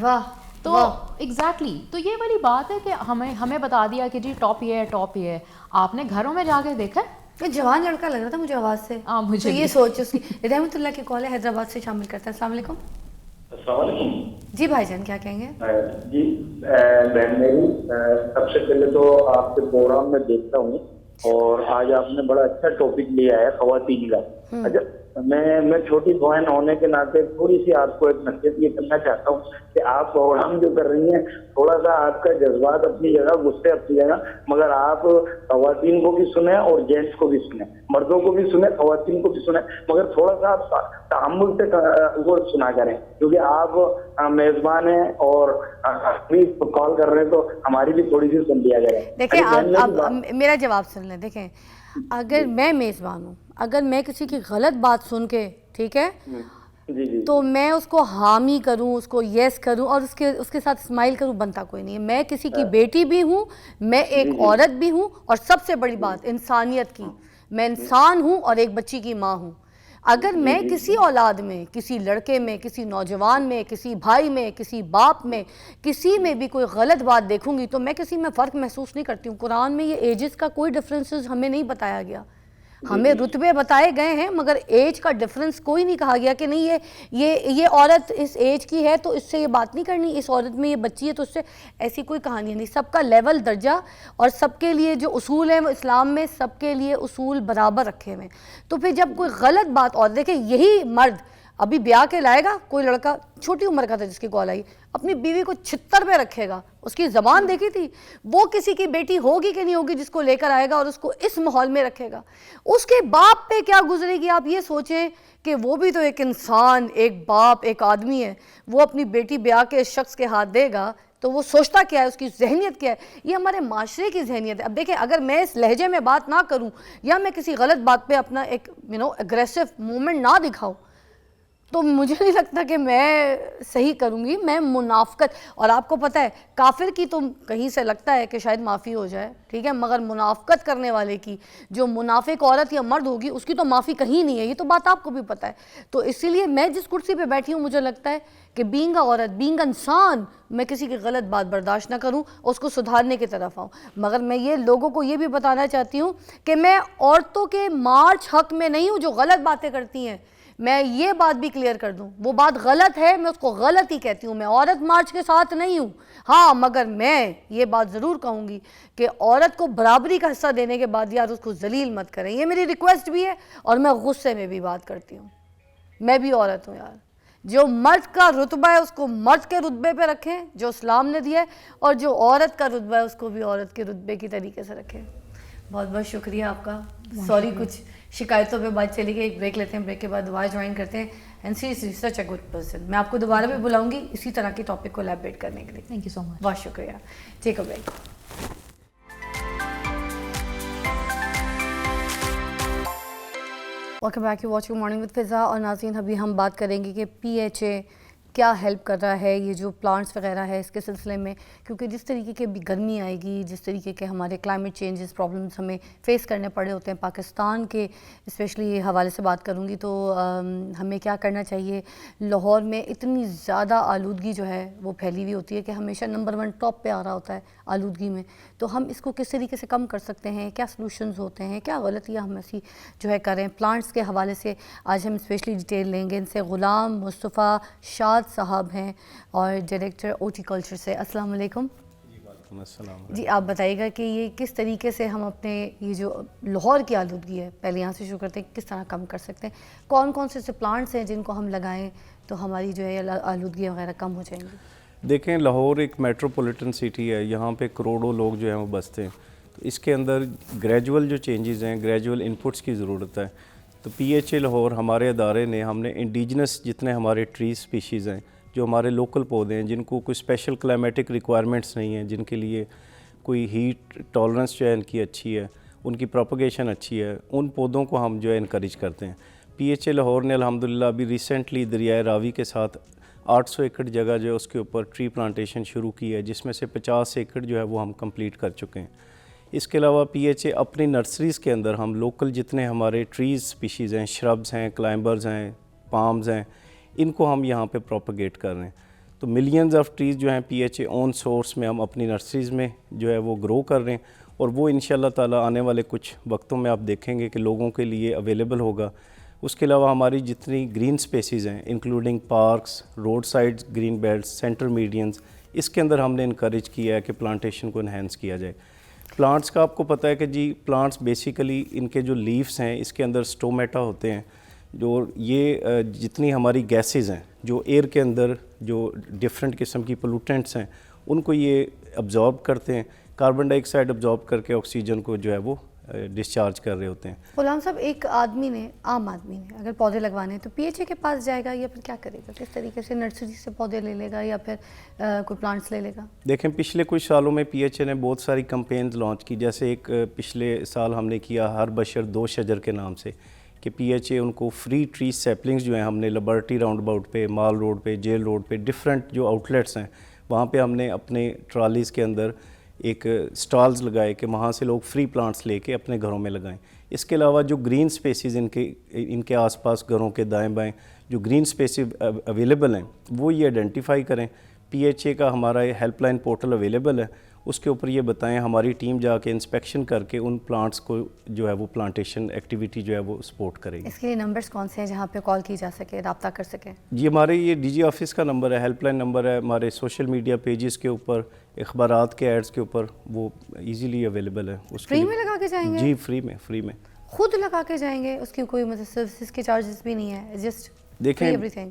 تو ایگزیکٹلی, تو یہ والی بات ہے کہ ہمیں بتا دیا کہ جی ٹاپ یہ ہے, ٹاپ یہ ہے. آپ نے گھروں میں جا کے دیکھا ہے, جوان لڑکا لگ رہا تھا مجھے آواز سے. مجھے یہ سوچ اس کی. رحمت اللہ کی کال ہے, حیدرآباد سے شامل کرتے ہیں. السلام علیکم. السلام علیکم. جی بھائی جان کیا کہیں گے؟ جی بہن میری, سب سے پہلے تو آپ کے پروگرام میں دیکھتا ہوں, اور آج آپ نے بڑا اچھا ٹاپک لیا ہے خواتین کا. اچھا, میں چھوٹی بہن ہونے کے ناطے تھوڑی سی آپ کو ایک نصیحت یہ کرنا چاہتا ہوں کہ آپ پروگرام جو کر رہی ہیں, تھوڑا سا آپ کا جذبات اپنی جگہ, غصے اپنی جگہ, مگر آپ خواتین کو بھی سنیں اور جینٹس کو بھی سنیں, مردوں کو بھی سنیں, خواتین کو بھی سنیں, مگر تھوڑا سا آپ تحمل سے وہ سنا کریں, کیونکہ آپ میزبان ہیں اور کال کر رہے ہیں, تو ہماری بھی تھوڑی سی سن لیا کریں. دیکھیں اب میرا جواب سن لیں. دیکھیں, اگر میں میزبان ہوں, اگر میں کسی کی غلط بات سن کے, ٹھیک ہے, تو میں اس کو حامی کروں, اس کو یس کروں اور اس کے ساتھ اسمائل کروں, بنتا کوئی نہیں ہے. میں کسی کی بیٹی بھی ہوں, میں ایک عورت بھی ہوں, اور سب سے بڑی بات انسانیت کی, میں انسان ہوں اور ایک بچی کی ماں ہوں. اگر میں کسی اولاد میں, کسی لڑکے میں, کسی نوجوان میں, کسی بھائی میں, کسی باپ میں, کسی میں بھی کوئی غلط بات دیکھوں گی تو میں کسی میں فرق محسوس نہیں کرتی ہوں. قرآن میں یہ ایجز کا کوئی ڈفرینسز ہمیں نہیں بتایا گیا. ہمیں رتبے بتائے گئے ہیں, مگر ایج کا ڈفرینس کوئی نہیں کہا گیا کہ نہیں یہ عورت اس ایج کی ہے تو اس سے یہ بات نہیں کرنی, اس عورت میں یہ بچی ہے تو اس سے, ایسی کوئی کہانی نہیں. سب کا لیول درجہ اور سب کے لیے جو اصول ہیں وہ اسلام میں سب کے لیے اصول برابر رکھے ہوئے. تو پھر جب کوئی غلط بات, اور دیکھیں یہی مرد ابھی بیاہ کے لائے گا, کوئی لڑکا چھوٹی عمر کا تھا جس کی کال آئی, اپنی بیوی کو 76 پہ رکھے گا. اس کی زبان دیکھی تھی, وہ کسی کی بیٹی ہوگی کہ نہیں ہوگی جس کو لے کر آئے گا اور اس کو اس ماحول میں رکھے گا. اس کے باپ پہ کیا گزرے گی, آپ یہ سوچیں کہ وہ بھی تو ایک انسان, ایک باپ, ایک آدمی ہے. وہ اپنی بیٹی بیاہ کے اس شخص کے ہاتھ دے گا تو وہ سوچتا کیا ہے, اس کی ذہنیت کیا ہے. یہ ہمارے معاشرے کی ذہنیت ہے. اب دیکھیں, اگر میں اس لہجے میں بات نہ کروں یا میں کسی غلط بات پہ اپنا ایک اگریسو مومنٹ نہ دکھاؤں, تو مجھے نہیں لگتا کہ میں صحیح کروں گی. میں منافقت, اور آپ کو پتہ ہے کافر کی تو کہیں سے لگتا ہے کہ شاید معافی ہو جائے, ٹھیک ہے, مگر منافقت کرنے والے کی, جو منافق عورت یا مرد ہوگی, اس کی تو معافی کہیں نہیں ہے. یہ تو بات آپ کو بھی پتہ ہے. تو اسی لیے میں جس کرسی پہ بیٹھی ہوں, مجھے لگتا ہے کہ بینگ عورت, بینگ انسان, میں کسی کی غلط بات برداشت نہ کروں, اس کو سدھارنے کی طرف آؤں. مگر میں یہ لوگوں کو یہ بھی بتانا چاہتی ہوں کہ میں عورتوں کے مارچ حق میں نہیں ہوں جو غلط باتیں کرتی ہیں. میں یہ بات بھی کلیئر کر دوں, وہ بات غلط ہے, میں اس کو غلط ہی کہتی ہوں. میں عورت مارچ کے ساتھ نہیں ہوں. ہاں, مگر میں یہ بات ضرور کہوں گی کہ عورت کو برابری کا حصہ دینے کے بعد یار اس کو ذلیل مت کریں. یہ میری ریکویسٹ بھی ہے, اور میں غصے میں بھی بات کرتی ہوں. میں بھی عورت ہوں یار. جو مرد کا رتبہ ہے اس کو مرد کے رتبے پہ رکھیں جو اسلام نے دیا ہے, اور جو عورت کا رتبہ ہے اس کو بھی عورت کے رتبے کی طریقے سے رکھیں. بہت بہت شکریہ آپ کا. سوری کچھ شکایتوں پہ بات چلی گئی. ایک بریک لیتے ہیں, بریک کے بعد دوبارہ جوائن کرتے ہیں. And she is such a good person. میں آپ کو دوبارہ بھی بلاؤں گی اسی طرح کے ٹاپک کو الیبریٹ کرنے کے لیے. Thank you so much. بہت شکریہ. Take a break. Welcome back, you watching morning with Faza. اور ناظرین, ابھی ہم بات کریں گے کہ PHA کیا ہیلپ کر رہا ہے یہ جو پلانٹس وغیرہ ہے اس کے سلسلے میں؟ کیونکہ جس طریقے کی ابھی گرمی آئے گی، جس طریقے کے ہمارے کلائمیٹ چینجز پرابلمس ہمیں فیس کرنے پڑے ہوتے ہیں پاکستان کے اسپیشلی حوالے سے بات کروں گی، تو ہمیں کیا کرنا چاہیے؟ لاہور میں اتنی زیادہ آلودگی جو ہے وہ پھیلی ہوئی ہوتی ہے کہ ہمیشہ نمبر 1 ٹاپ پہ آ رہا ہوتا ہے آلودگی میں. تو ہم اس کو کس طریقے سے کم کر سکتے ہیں؟ کیا سلوشنز ہوتے ہیں؟ کیا غلطیاں ہم ایسی جو ہے کریں؟ پلانٹس کے حوالے سے آج ہم اسپیشلی ڈیٹیل لیں گے. ان سے غلام مصطفیٰ شاد صاحب ہیں اور ڈائریکٹر اوٹیکلچر سے. السلام علیکم. جی آپ بتائیے گا کہ یہ کس طریقے سے ہم اپنے یہ جو لاہور کی آلودگی ہے، پہلے یہاں سے شروع کرتے ہیں، کس طرح کم کر سکتے ہیں؟ کون کون سے پلانٹس ہیں جن کو ہم لگائیں تو ہماری جو ہے آلودگی وغیرہ کم ہو جائیں گی؟ دیکھیں لاہور ایک میٹروپولیٹن سٹی ہے، یہاں پہ کروڑوں لوگ جو ہیں وہ بستے ہیں. تو اس کے اندر گریجول جو چینجز ہیں، گریجول انپٹس کی ضرورت ہے. تو پی ایچ اے لاہور ہمارے ادارے نے ہم نے انڈیجنس جتنے ہمارے ٹری سپیشیز ہیں، جو ہمارے لوکل پودے ہیں جن کو کوئی اسپیشل کلائمیٹک ریکوائرمنٹس نہیں ہیں، جن کے لیے کوئی ہیٹ ٹالرنس جو ہے ان کی اچھی ہے، ان کی پروپگیشن اچھی ہے، ان پودوں کو ہم جو ہے انکریج کرتے ہیں. پی ایچ اے لاہور نے الحمدللہ ابھی ریسنٹلی دریائے راوی کے ساتھ 800 ایکڑ جگہ جو ہے اس کے اوپر ٹری پلانٹیشن شروع کی ہے، جس میں سے 50 ایکڑ جو ہے وہ ہم کمپلیٹ کر چکے ہیں. اس کے علاوہ پی ایچ اے اپنی نرسریز کے اندر ہم لوکل جتنے ہمارے ٹریز سپیشیز ہیں، شربز ہیں، کلائمبرز ہیں، پامز ہیں، ان کو ہم یہاں پہ پروپگیٹ کر رہے ہیں. تو ملینز آف ٹریز جو ہیں پی ایچ اے اون سورس میں ہم اپنی نرسریز میں جو ہے وہ گرو کر رہے ہیں، اور وہ انشاءاللہ تعالی آنے والے کچھ وقتوں میں آپ دیکھیں گے کہ لوگوں کے لیے اویلیبل ہوگا. اس کے علاوہ ہماری جتنی گرین سپیسیز ہیں including parks, road side green belts, centre medians, اس کے اندر ہم نے انکریج کیا ہے کہ پلانٹیشن کو انہینس کیا جائے. پلانٹس کا آپ کو پتہ ہے کہ جی پلانٹس بیسیکلی ان کے جو لیفز ہیں اس کے اندر سٹومیٹا ہوتے ہیں، جو یہ جتنی ہماری گیسز ہیں جو ایئر کے اندر جو ڈفرینٹ قسم کی پولوٹنٹس ہیں ان کو یہ ابزارب کرتے ہیں، کاربن ڈائی آکسائڈ ابزارب کر کے آکسیجن کو جو ہے وہ ڈسچارج کر رہے ہوتے ہیں. غلام صاحب، ایک آدمی نے، عام آدمی نے اگر پودے لگوانے ہیں تو پی ایچ اے کے پاس جائے گا یا پھر کیا کرے گا؟ کس طریقے سے نرسری سے پودے لے لے گا یا پھر کوئی پلانٹس لے لے گا؟ دیکھیں پچھلے کچھ سالوں میں پی ایچ اے نے بہت ساری کمپینز لانچ کی، جیسے ایک پچھلے سال ہم نے کیا ہر بشر 2 شجر کے نام سے، کہ پی ایچ اے ان کو فری ٹری سیپلنگز جو ہیں ہم نے لیبارٹری راؤنڈ اباؤٹ پہ، مال روڈ پہ، جیل روڈ پہ، ڈفرینٹ جو آؤٹلیٹس ہیں وہاں پہ ہم نے اپنے ٹرالیز کے اندر ایک سٹالز لگائے کہ وہاں سے لوگ فری پلانٹس لے کے اپنے گھروں میں لگائیں. اس کے علاوہ جو گرین سپیسیز ان کے آس پاس گھروں کے دائیں بائیں جو گرین سپیسیز اویلیبل ہیں وہ یہ آئیڈینٹیفائی کریں. پی ایچ اے کا ہمارا یہ ہیلپ لائن پورٹل اویلیبل ہے، اس کے اوپر یہ بتائیں، ہماری ٹیم جا کے انسپیکشن کر کے ان پلانٹس کو جو ہے وہ پلانٹیشن ایکٹیویٹی جو ہے وہ سپورٹ کرے گی. اس کے لیے نمبرز کون سے ہیں جہاں پہ کال کی جا سکے، رابطہ کر سکے؟ جی ہمارے یہ ڈی جی آفس کا نمبر ہے، ہیلپ لائن نمبر ہے، ہمارے سوشل میڈیا پیجز کے اوپر، اخبارات کے ایڈز کے اوپر وہ ایزیلی اویلیبل ہے. اس فری میں لگا کے جائیں گے؟ جی فری میں خود لگا کے جائیں گے؟ اس کی کوئی مطلب سروسز کے چارجز بھی نہیں ہے؟ جسٹ دیکھیں ایوری تھنگ.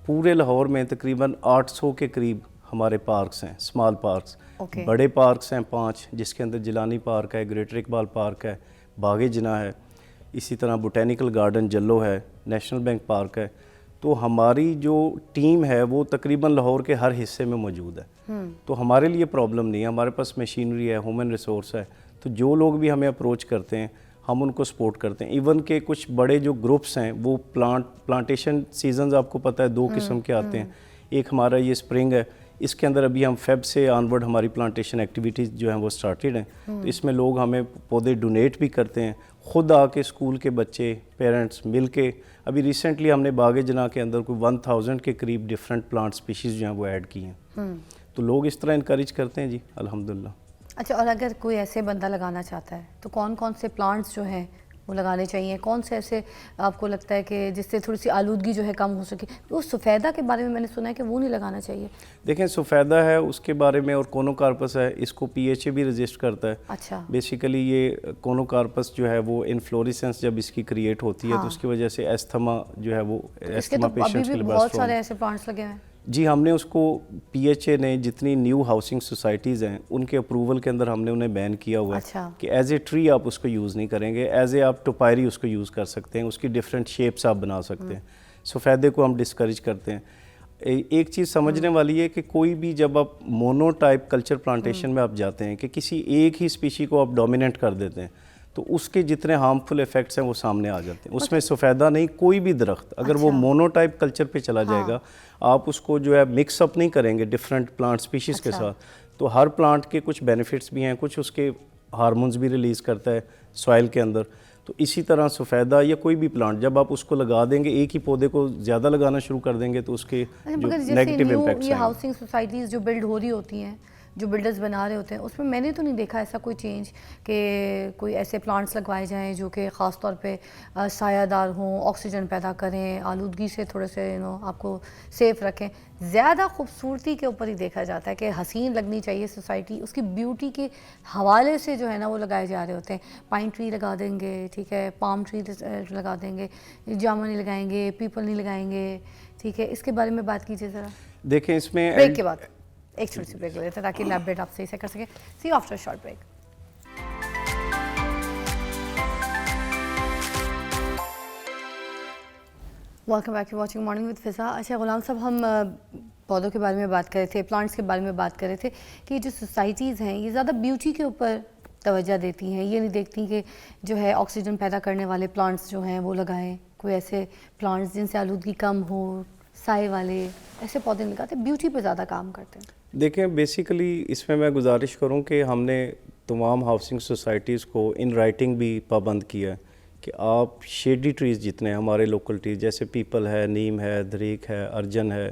پورے لاہور میں تقریباً 800 کے قریب ہمارے پارکس ہیں، اسمال پارکس. اوکے. بڑے پارکس ہیں 5، جس کے اندر جیلانی پارک ہے، گریٹر اقبال پارک ہے، باغ جناح ہے، اسی طرح بوٹینیکل گارڈن جلو ہے، نیشنل بینک پارک ہے. تو ہماری جو ٹیم ہے وہ تقریباً لاہور کے ہر حصے میں موجود ہے. تو ہمارے لیے پرابلم نہیں ہے، ہمارے پاس مشینری ہے، ہیومن ریسورس ہے. تو جو لوگ بھی ہمیں اپروچ کرتے ہیں ہم ان کو سپورٹ کرتے ہیں. ایون کہ کچھ بڑے جو گروپس ہیں وہ پلانٹیشن سیزنز آپ کو پتہ ہے 2 قسم کے آتے ہیں. ایک ہمارا یہ اسپرنگ ہے، اس کے اندر ابھی ہم فیب سے آنورڈ ہماری پلانٹیشن ایکٹیویٹیز جو ہیں وہ سٹارٹیڈ ہیں. تو اس میں لوگ ہمیں پودے ڈونیٹ بھی کرتے ہیں، خود آ کے اسکول کے بچے پیرنٹس مل کے. ابھی ریسنٹلی ہم نے باغ جناح کے اندر کوئی 1000 کے قریب ڈفرینٹ پلانٹ سپیشیز جو ہیں وہ ایڈ کی ہیں. تو لوگ اس طرح انکریج کرتے ہیں جی الحمدللہ. اچھا، اور اگر کوئی ایسے بندہ لگانا چاہتا ہے تو کون کون سے پلانٹس جو ہیں وہ لگانے چاہیے؟ کون سے ایسے آپ کو لگتا ہے کہ جس سے تھوڑی سی آلودگی جو ہے کم ہو سکے؟ وہ سفیدہ کے بارے میں نے سنا ہے کہ وہ نہیں لگانا چاہیے. دیکھیں سفیدہ ہے اس کے بارے میں، اور کونوکارپس ہے، اس کو پی ایچ اے بھی رجسٹر کرتا ہے. اچھا. بیسیکلی یہ کونوکارپس جو ہے وہ انفلوریسنس جب اس کی کریٹ ہوتی ہے تو اس کی وجہ سے ایستھما جو ہے وہ ایستھما پیشنٹس کے لیے بہت سارے ایسے پلانٹس لگے ہیں. جی ہم نے اس کو پی ایچ اے نے جتنی نیو ہاؤسنگ سوسائٹیز ہیں ان کے اپروول کے اندر ہم نے انہیں بین کیا ہوا ہے کہ ایز اے ٹری آپ اس کو یوز نہیں کریں گے، ایز اے آپ ٹوپائری اس کو یوز کر سکتے ہیں، اس کی ڈفرینٹ شیپس آپ بنا سکتے ہیں. سفیدے کو ہم ڈسکریج کرتے ہیں. ایک چیز سمجھنے والی ہے کہ کوئی بھی جب آپ مونو ٹائپ کلچر پلانٹیشن میں آپ جاتے ہیں کہ کسی ایک ہی اسپیشی کو آپ ڈومیننٹ کر دیتے ہیں تو اس کے جتنے ہارمفل ایفیکٹس ہیں وہ سامنے آ جاتے ہیں. اس میں سفیدہ نہیں, کوئی بھی درخت اگر وہ مونوٹائپ کلچر پہ چلا جائے گا, آپ اس کو جو ہے مکس اپ نہیں کریں گے ڈفرینٹ پلانٹ سپیشیز کے ساتھ, تو ہر پلانٹ کے کچھ بینیفٹس بھی ہیں, کچھ اس کے ہارمونز بھی ریلیز کرتا ہے سوائل کے اندر. تو اسی طرح سفیدہ یا کوئی بھی پلانٹ جب آپ اس کو لگا دیں گے, ایک ہی پودے کو زیادہ لگانا شروع کر دیں گے, تو اس کے جو نیگیٹو امپیکٹس یہ ہیں. ہاؤسنگ سوسائٹیز جو بلڈ ہو رہی ہوتی ہیں, جو بلڈرز بنا رہے ہوتے ہیں, اس میں نے تو نہیں دیکھا ایسا کوئی چینج کہ کوئی ایسے پلانٹس لگوائے جائیں جو کہ خاص طور پہ سایہ دار ہوں, آکسیجن پیدا کریں, آلودگی سے تھوڑے سے آپ کو سیف رکھیں. زیادہ خوبصورتی کے اوپر ہی دیکھا جاتا ہے کہ حسین لگنی چاہیے سوسائٹی, اس کی بیوٹی کے حوالے سے جو ہے نا وہ لگائے جا رہے ہوتے ہیں. پائن ٹری لگا دیں گے, ٹھیک ہے, پام ٹری لگا دیں گے, جامن نہیں لگائیں گے, پیپل نہیں لگائیں گے, ٹھیک ہے. اس کے بارے میں بات کیجیے ذرا. دیکھیں اس میں بریک کے بعد ایک چھوٹی سی بریک لیتے ہیں تاکہ لیبریٹ آپ صحیح سے کر سکیں. See after short break. Welcome back to watching morning with Faza. اچھا غلام صاحب, ہم پودوں کے بارے میں بات کر رہے تھے, پلانٹس کے بارے میں بات کر رہے تھے کہ یہ جو سوسائٹیز ہیں یہ زیادہ بیوٹی کے اوپر توجہ دیتی ہیں, یہ نہیں دیکھتی کہ جو ہے آکسیجن پیدا کرنے والے پلانٹس جو ہیں وہ لگائیں, کوئی ایسے پلانٹس جن سے آلودگی کم ہو, سائے والے ایسے پودے لگاتے ہیں, بیوٹی پہ زیادہ کام کرتے ہیں. دیکھیں بیسیکلی اس میں گزارش کروں کہ ہم نے تمام ہاؤسنگ سوسائٹیز کو ان رائٹنگ بھی پابند کیا ہے کہ آپ شیڈی ٹریز جتنے ہمارے لوکل ٹریز جیسے پیپل ہے, نیم ہے, دریک ہے, ارجن ہے,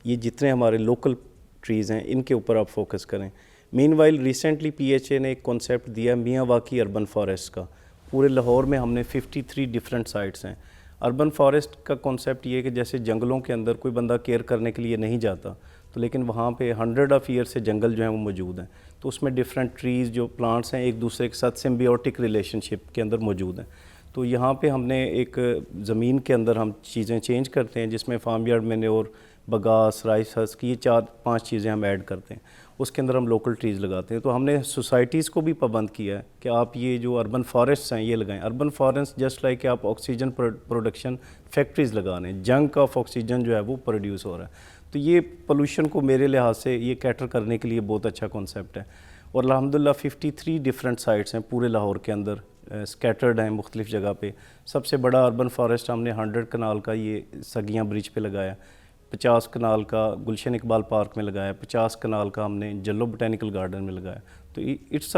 یہ جتنے ہمارے لوکل ٹریز ہیں ان کے اوپر آپ فوکس کریں. Meanwhile recently P H A نے ایک کانسیپٹ دیا میاں واقعی اربن فارسٹ کا. پورے لاہور میں ہم نے 53 ڈفرینٹ سائٹس ہیں. اربن فارسٹ کا کانسیپٹ یہ ہے کہ جیسے جنگلوں کے اندر کوئی بندہ کیئر کرنے کے لیے نہیں جاتا, تو لیکن وہاں پہ 100 آف ایئر سے جنگل جو ہیں وہ موجود ہیں, تو اس میں ڈفرینٹ ٹریز جو پلانٹس ہیں ایک دوسرے کے ساتھ سمبیوٹک ریلیشن شپ کے اندر موجود ہیں. تو یہاں پہ ہم نے ایک زمین کے اندر ہم چیزیں چینج کرتے ہیں جس میں form yard manoeuvre, بگاس, rice husk, یہ 4-5 چیزیں ہم ایڈ کرتے ہیں, اس کے اندر ہم لوکل ٹریز لگاتے ہیں. تو ہم نے سوسائٹیز کو بھی پابند کیا ہے کہ آپ یہ جو اربن فارسٹس ہیں یہ لگائیں. اربن فارسٹ جسٹ لائک کہ آپ آکسیجن پروڈکشن فیکٹریز لگا رہے ہیں, جنک آف آکسیجن جو ہے وہ پروڈیوس ہو رہا ہے. تو یہ پولوشن کو میرے لحاظ سے یہ کیٹر کرنے کے لیے بہت اچھا کانسیپٹ ہے. اور الحمدللہ 53 ڈفرینٹ سائٹس ہیں پورے لاہور کے اندر, اسکیٹرڈ ہیں مختلف جگہ پہ. سب سے بڑا اربن فارسٹ ہم نے 100 کنال کا یہ سگیاں برج پہ لگایا, 50 کنال کا گلشن اقبال پارک میں لگایا, 50 کنال کا ہم نے جلو بوٹینیکل گارڈن میں لگایا. تو اٹس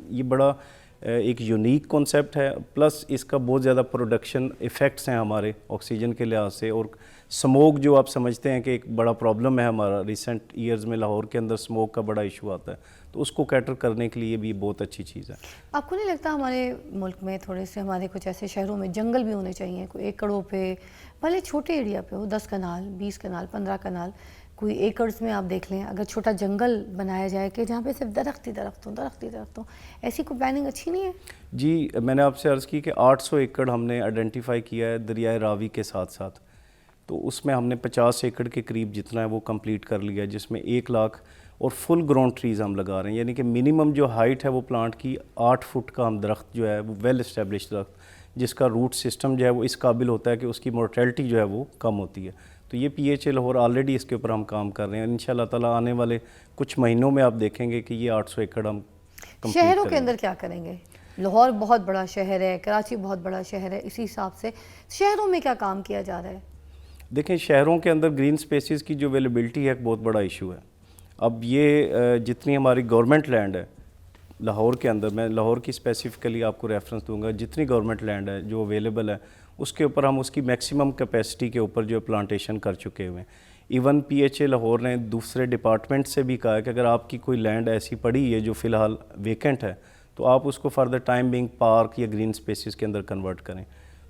یہ بڑا ایک یونیک کانسیپٹ ہے. پلس اس کا بہت زیادہ پروڈکشن ایفیکٹس ہیں ہمارے آکسیجن کے لحاظ سے. اور سموک جو آپ سمجھتے ہیں کہ ایک بڑا پرابلم ہے ہمارا, ریسنٹ ایئرز میں لاہور کے اندر سموک کا بڑا ایشو آتا ہے, تو اس کو کیٹر کرنے کے لیے بھی بہت اچھی چیز ہے. آپ کو نہیں لگتا ہمارے ملک میں تھوڑے سے ہمارے کچھ ایسے شہروں میں جنگل بھی ہونے چاہیے, کوئی ایکڑوں پہ, بھلے چھوٹے ایریا پہ ہو, 10 کنال, 20 کنال, 15 کنال, کوئی ایکڑز میں آپ دیکھ لیں, اگر چھوٹا جنگل بنایا جائے کہ جہاں پہ صرف درخت ہی درخت ہوں, ایسی کوئی پلاننگ اچھی نہیں ہے؟ جی میں نے آپ سے عرض کی کہ 800 ایکڑ ہم نے آئیڈینٹیفائی کیا ہے دریائے راوی کے ساتھ ساتھ. تو اس میں ہم نے 50 ایکڑ کے قریب جتنا ہے وہ کمپلیٹ کر لیا ہے, جس میں 1 لاکھ اور فل گراؤنڈ ٹریز ہم لگا رہے ہیں. یعنی کہ منیمم جو ہائٹ ہے وہ پلانٹ کی 8 فٹ کا ہم درخت جو ہے وہ ویل اسٹیبلش درخت, جس کا روٹ سسٹم جو ہے وہ اس قابل ہوتا ہے کہ اس کی مورٹیلٹی جو ہے وہ کم ہوتی ہے. تو یہ P H A Lahore already اس کے اوپر ہم کام کر رہے ہیں. انشاءاللہ تعالیٰ آنے والے کچھ مہینوں میں آپ دیکھیں گے کہ یہ 800 ایکڑ ہم کمپلیٹ شہروں کریں کے گے. اندر کیا کریں گے؟ لاہور بہت بڑا شہر ہے, کراچی بہت بڑا شہر ہے, اسی حساب سے شہروں میں کیا کام کیا جا رہا ہے؟ دیکھیں شہروں کے اندر گرین سپیسز کی جو اویلیبلٹی ہے ایک بہت بڑا ایشو ہے. اب یہ جتنی ہماری گورنمنٹ لینڈ ہے لاہور کے اندر, میں لاہور کی اسپیسیفکلی آپ کو ریفرنس دوں گا, جتنی گورنمنٹ لینڈ ہے جو اویلیبل ہے اس کے اوپر ہم اس کی میکسیمم کیپیسٹی کے اوپر جو پلانٹیشن کر چکے ہوئے ہیں. Even P H A Lahore نے دوسرے ڈپارٹمنٹ سے بھی کہا ہے کہ اگر آپ کی کوئی لینڈ ایسی پڑی ہے جو فی الحال ویکنٹ ہے تو آپ اس کو for the time being park یا گرین سپیسز کے اندر کنورٹ کریں.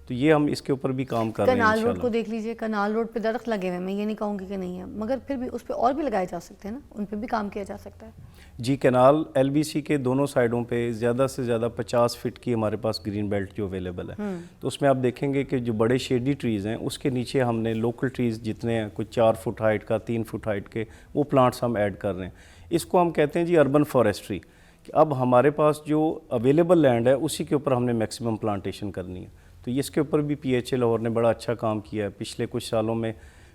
تو یہ ہم اس کے اوپر بھی کام کر رہے ہیں. کنال روڈ کو دیکھ لیجئے, کنال روڈ پہ درخت لگے ہوئے, میں یہ نہیں کہوں گی کہ نہیں ہے, مگر پھر بھی اس پہ اور بھی لگائے جا سکتے ہیں نا, ان پہ بھی کام کیا جا سکتا ہے. جی کینال ایل بی سی کے دونوں سائڈوں پہ زیادہ سے زیادہ 50 فٹ کی ہمارے پاس گرین بیلٹ جو اویلیبل ہے. تو اس میں آپ دیکھیں گے کہ جو بڑے شیڈی ٹریز ہیں اس کے نیچے ہم نے لوکل ٹریز جتنے ہیں, کوئی 4 فٹ ہائٹ کا, 3 فٹ ہائٹ کے, وہ پلانٹس ہم ایڈ کر رہے ہیں. اس کو ہم کہتے ہیں جی اربن فارسٹری, کہ اب ہمارے پاس جو اویلیبل لینڈ ہے اسی کے اوپر ہم نے میکسیمم پلانٹیشن کرنی ہے. تو اس کے اوپر بھی پی ایچ اے لاہور نے بڑا اچھا کام کیا ہے. پچھلے کچھ سالوں میں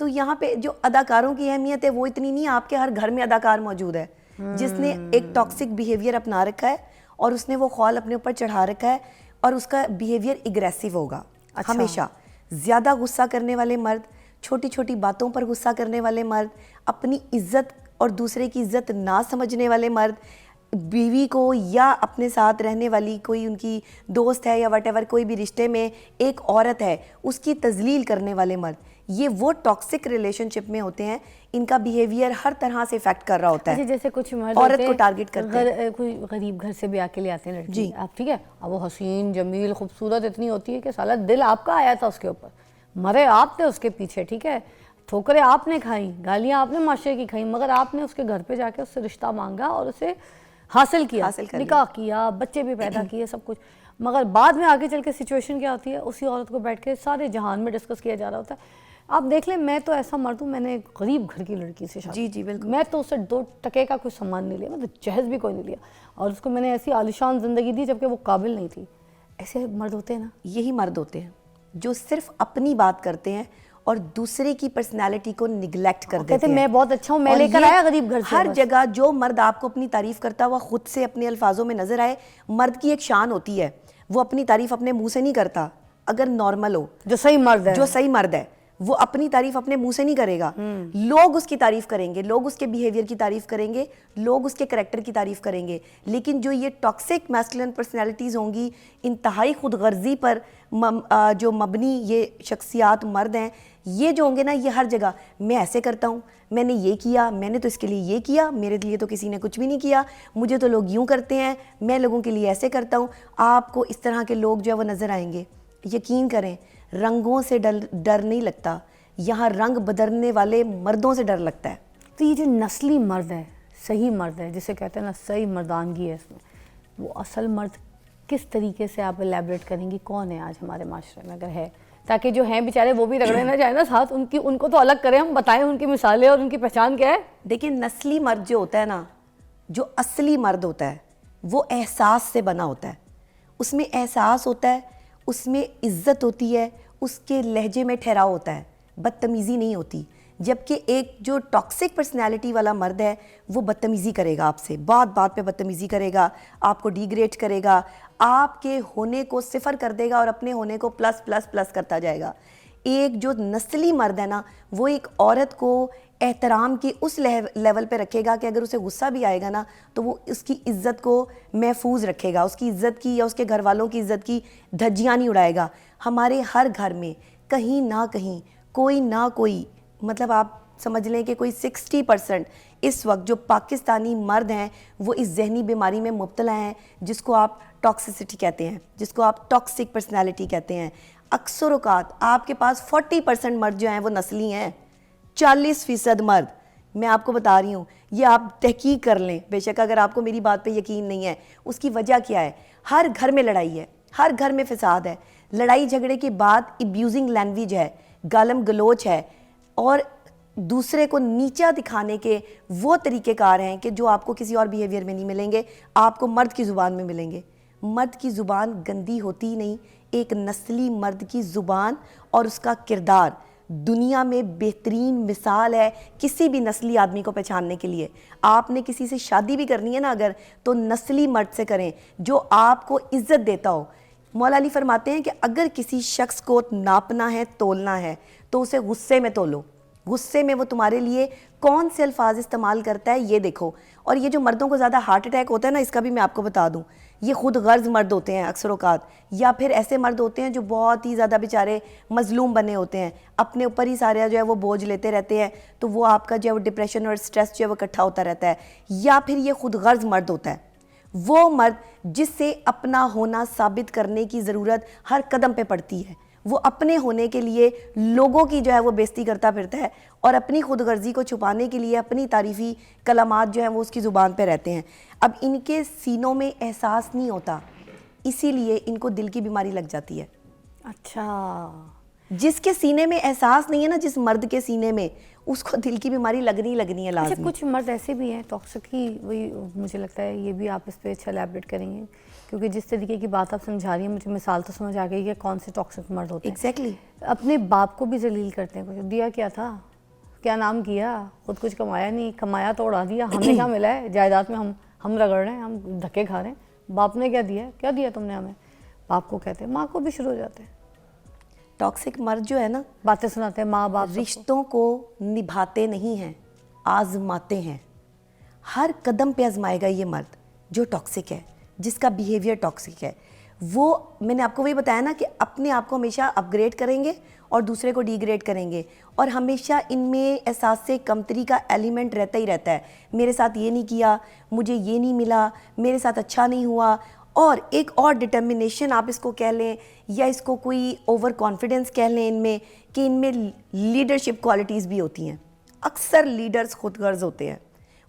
تو یہاں پہ جو اداکاروں کی اہمیت ہے وہ اتنی نہیں, آپ کے ہر گھر میں اداکار موجود ہے جس نے ایک ٹاکسک بیہیویئر اپنا رکھا ہے اور اس نے وہ خول اپنے اوپر چڑھا رکھا ہے, اور اس کا بیہیویئر اگریسو ہوگا ہمیشہ. زیادہ غصہ کرنے والے مرد, چھوٹی چھوٹی باتوں پر غصہ کرنے والے مرد, اپنی عزت اور دوسرے کی عزت نہ سمجھنے والے مرد, بیوی کو یا اپنے ساتھ رہنے والی کوئی ان کی دوست ہے یا وٹ ایور کوئی بھی رشتے میں ایک عورت ہے اس کی تذلیل کرنے والے مرد, یہ وہ ٹاکسک ریلیشن شپ میں ہوتے ہیں. ان کا بیہیویئر ہر طرح سے افیکٹ کر رہا ہوتا ہے. جیسے کچھ مرد عورت کو ٹارگٹ کرتے ہیں, کوئی غریب گھر سے بھی آ کے لے آتے ہیں لڑکی, جی آپ ٹھیک ہے, اب وہ حسین جمیل خوبصورت اتنی ہوتی ہے کہ سالا دل آپ کا آیا تھا اس کے اوپر, مرے آپ تھے اس کے پیچھے, ٹھیک ہے, ٹھوکریں آپ نے کھائیں, گالیاں آپ نے معاشرے کی کھائیں, مگر آپ نے اس کے گھر پہ جا کے اس سے رشتہ مانگا اور اسے حاصل کیا, نکاح کیا, بچے بھی پیدا کیے, سب کچھ. مگر بعد میں آگے چل کے سچویشن کیا ہوتی ہے, اسی عورت کو بیٹھ کے سارے جہان میں ڈسکس کیا جا رہا ہوتا ہے. آپ دیکھ لیں, میں تو ایسا مرد ہوں, میں نے ایک غریب گھر کی لڑکی سے شادی, جی بالکل, میں تو اسے 2 ٹکے کا کوئی سامان نہیں لیا, مطلب جہیز بھی کوئی نہیں لیا, اور اس کو میں نے ایسی عالیشان زندگی دی جبکہ وہ قابل نہیں تھی. ایسے مرد ہوتے ہیں نا, یہی مرد ہوتے ہیں جو صرف اپنی بات کرتے ہیں اور دوسرے کی پرسنالٹی کو نگلیکٹ کر دیتے ہیں. میں بہت اچھا ہوں, میں لے کر آیا غریب گھر سے. ہر جگہ جو مرد آپ کو اپنی تعریف کرتا ہوا خود سے اپنے الفاظوں میں نظر آئے, مرد کی ایک شان ہوتی ہے, وہ اپنی تعریف اپنے منہ سے نہیں کرتا. اگر نارمل ہو, جو صحیح مرد ہے, جو صحیح مرد ہے, وہ اپنی تعریف اپنے منہ سے نہیں کرے گا. لوگ اس کی تعریف کریں گے, لوگ اس کے بیہیویئر کی تعریف کریں گے, لوگ اس کے کریکٹر کی تعریف کریں گے. لیکن جو یہ ٹاکسک میسکولن پرسنالٹیز ہوں گی, انتہائی خود غرضی پر جو مبنی یہ شخصیات مرد ہیں, یہ جو ہوں گے نا, یہ ہر جگہ میں ایسے کرتا ہوں, میں نے یہ کیا, میں نے تو اس کے لیے یہ کیا, میرے لیے تو کسی نے کچھ بھی نہیں کیا, مجھے تو لوگ یوں کرتے ہیں, میں لوگوں کے لیے ایسے کرتا ہوں. آپ کو اس طرح کے لوگ جو ہے وہ نظر آئیں گے. یقین کریں, رنگوں سے ڈر نہیں لگتا, یہاں رنگ بدلنے والے مردوں سے ڈر لگتا ہے. تو یہ جو نسلی مرد ہے, صحیح مرد ہے, جسے کہتے ہیں نا صحیح مردانگی ہے اس میں, وہ اصل مرد کس طریقے سے آپ الیبریٹ کریں گی, کون ہے آج ہمارے معاشرے میں اگر ہے, تاکہ جو ہیں بیچارے وہ بھی رگڑے نہ جائیں نا ساتھ, ان کو تو الگ کریں, ہم بتائیں ان کی مثالیں اور ان کی پہچان کیا ہے. دیکھیں, نسلی مرد جو ہوتا ہے نا, جو اصلی مرد ہوتا ہے وہ احساس سے بنا ہوتا ہے. اس میں احساس ہوتا ہے, اس میں عزت ہوتی ہے, اس کے لہجے میں ٹھہراؤ ہوتا ہے, بدتمیزی نہیں ہوتی. جبکہ ایک جو ٹاکسک پرسنالٹی والا مرد ہے وہ بدتمیزی کرے گا آپ سے, بات بات پہ بدتمیزی کرے گا, آپ کو ڈیگریڈ کرے گا, آپ کے ہونے کو صفر کر دے گا اور اپنے ہونے کو پلس پلس پلس کرتا جائے گا. ایک جو نسلی مرد ہے نا, وہ ایک عورت کو احترام کی اس لیول پہ رکھے گا کہ اگر اسے غصہ بھی آئے گا نا تو وہ اس کی عزت کو محفوظ رکھے گا, اس کی عزت کی یا اس کے گھر والوں کی عزت کی دھجیاں نہیں اڑائے گا. ہمارے ہر گھر میں کہیں نہ کہیں کوئی نہ کوئی, مطلب آپ سمجھ لیں کہ کوئی 60% اس وقت جو پاکستانی مرد ہیں وہ اس ذہنی بیماری میں مبتلا ہیں جس کو آپ ٹاکسسٹی کہتے ہیں, جس کو آپ ٹاکسک پرسنالٹی کہتے ہیں. اکثر اوقات آپ کے پاس 40% مرد جو ہیں وہ نسلی ہیں, 40% مرد. میں آپ کو بتا رہی ہوں, یہ آپ تحقیق کر لیں, بے شک اگر آپ کو میری بات پہ یقین نہیں ہے. اس کی وجہ کیا ہے؟ ہر گھر میں لڑائی ہے, ہر گھر میں فساد ہے, لڑائی جھگڑے کے بعد ابیوزنگ لینگویج ہے, گالم گلوچ ہے, اور دوسرے کو نیچا دکھانے کے وہ طریقہ کار ہیں کہ جو آپ کو کسی اور بیہیویئر میں نہیں ملیں گے, آپ کو مرد کی زبان میں ملیں گے. مرد کی زبان گندی ہوتی نہیں, ایک نسلی مرد کی زبان اور اس کا کردار دنیا میں بہترین مثال ہے کسی بھی نسلی آدمی کو پہچاننے کے لیے. آپ نے کسی سے شادی بھی کرنی ہے نا اگر, تو نسلی مرد سے کریں جو آپ کو عزت دیتا ہو. مولا علی فرماتے ہیں کہ اگر کسی شخص کو ناپنا ہے, تولنا ہے, تو اسے غصے میں تولو. غصے میں وہ تمہارے لیے کون سے الفاظ استعمال کرتا ہے یہ دیکھو. اور یہ جو مردوں کو زیادہ ہارٹ اٹیک ہوتا ہے نا, اس کا بھی میں آپ کو بتا دوں, یہ خود غرض مرد ہوتے ہیں اکثر اوقات, یا پھر ایسے مرد ہوتے ہیں جو بہت ہی زیادہ بیچارے مظلوم بنے ہوتے ہیں, اپنے اوپر ہی سارا جو ہے وہ بوجھ لیتے رہتے ہیں, تو وہ آپ کا جو ہے وہ ڈپریشن اور سٹریس جو ہے وہ اکٹھا ہوتا رہتا ہے. یا پھر یہ خود غرض مرد ہوتا ہے, وہ مرد جس سے اپنا ہونا ثابت کرنے کی ضرورت ہر قدم پہ پڑتی ہے. وہ اپنے ہونے کے لیے لوگوں کی جو ہے وہ بےزتی کرتا پھرتا ہے, اور اپنی خود غرضی کو چھپانے کے لیے اپنی تعریفی کلمات جو ہیں وہ اس کی زبان پہ رہتے ہیں. اب ان کے سینوں میں احساس نہیں ہوتا, اسی لیے ان کو دل کی بیماری لگ جاتی ہے. اچھا, جس کے سینے میں احساس نہیں ہے نا، جس مرد کے سینے میں، اس کو دل کی بیماری لگنی ہے اچھا لازمی. کچھ مرد ایسے بھی ہیں ٹاکسک ہی، وہی مجھے لگتا ہے یہ بھی آپ اس پہ اچھا ایلیبریٹ کریں گے، کیونکہ جس طریقے کی بات آپ سمجھا رہی ہیں مجھے مثال تو سمجھ آ گئی کہ کون سے ٹاکسک مرد ہوتے ہیں. ایگزیکٹلی. اپنے باپ کو بھی ذلیل کرتے ہیں. کچھ دیا کیا تھا، کیا نام کیا، خود کچھ کمایا نہیں، کمایا تو اڑا دیا. ہمیں کیا ملا ہے جائیداد میں، ہم رگڑ رہے ہیں، ہم دھکے کھا رہے ہیں. باپ نے کیا دیا، کیا دیا تم نے ہمیں. باپ کو کہتے ہیں، ماں کو بھی شروع ہو جاتے ہیں ٹاکسک مرد جو ہے نا، باتیں سناتے ہیں ماں باپ. رشتوں کو نبھاتے نہیں ہیں، آزماتے ہیں. ہر قدم پہ آزمائے گا یہ مرد جو ٹاکسک ہے، جس کا بیہیویئر ٹاکسک ہے. وہ میں نے آپ کو وہی بتایا نا کہ اپنے آپ کو ہمیشہ اپ گریڈ کریں گے اور دوسرے کو ڈی گریڈ کریں گے، اور ہمیشہ ان میں احساس کمتری کا ایلیمنٹ رہتا ہی رہتا ہے. میرے ساتھ یہ نہیں کیا، مجھے یہ نہیں ملا، میرے ساتھ اچھا نہیں ہوا. اور ایک اور ڈٹرمنیشن آپ اس کو کہہ لیں، یا اس کو کوئی اوور کانفیڈنس کہہ لیں ان میں، کہ ان میں لیڈرشپ کوالٹیز بھی ہوتی ہیں. اکثر لیڈرز خود غرض ہوتے ہیں،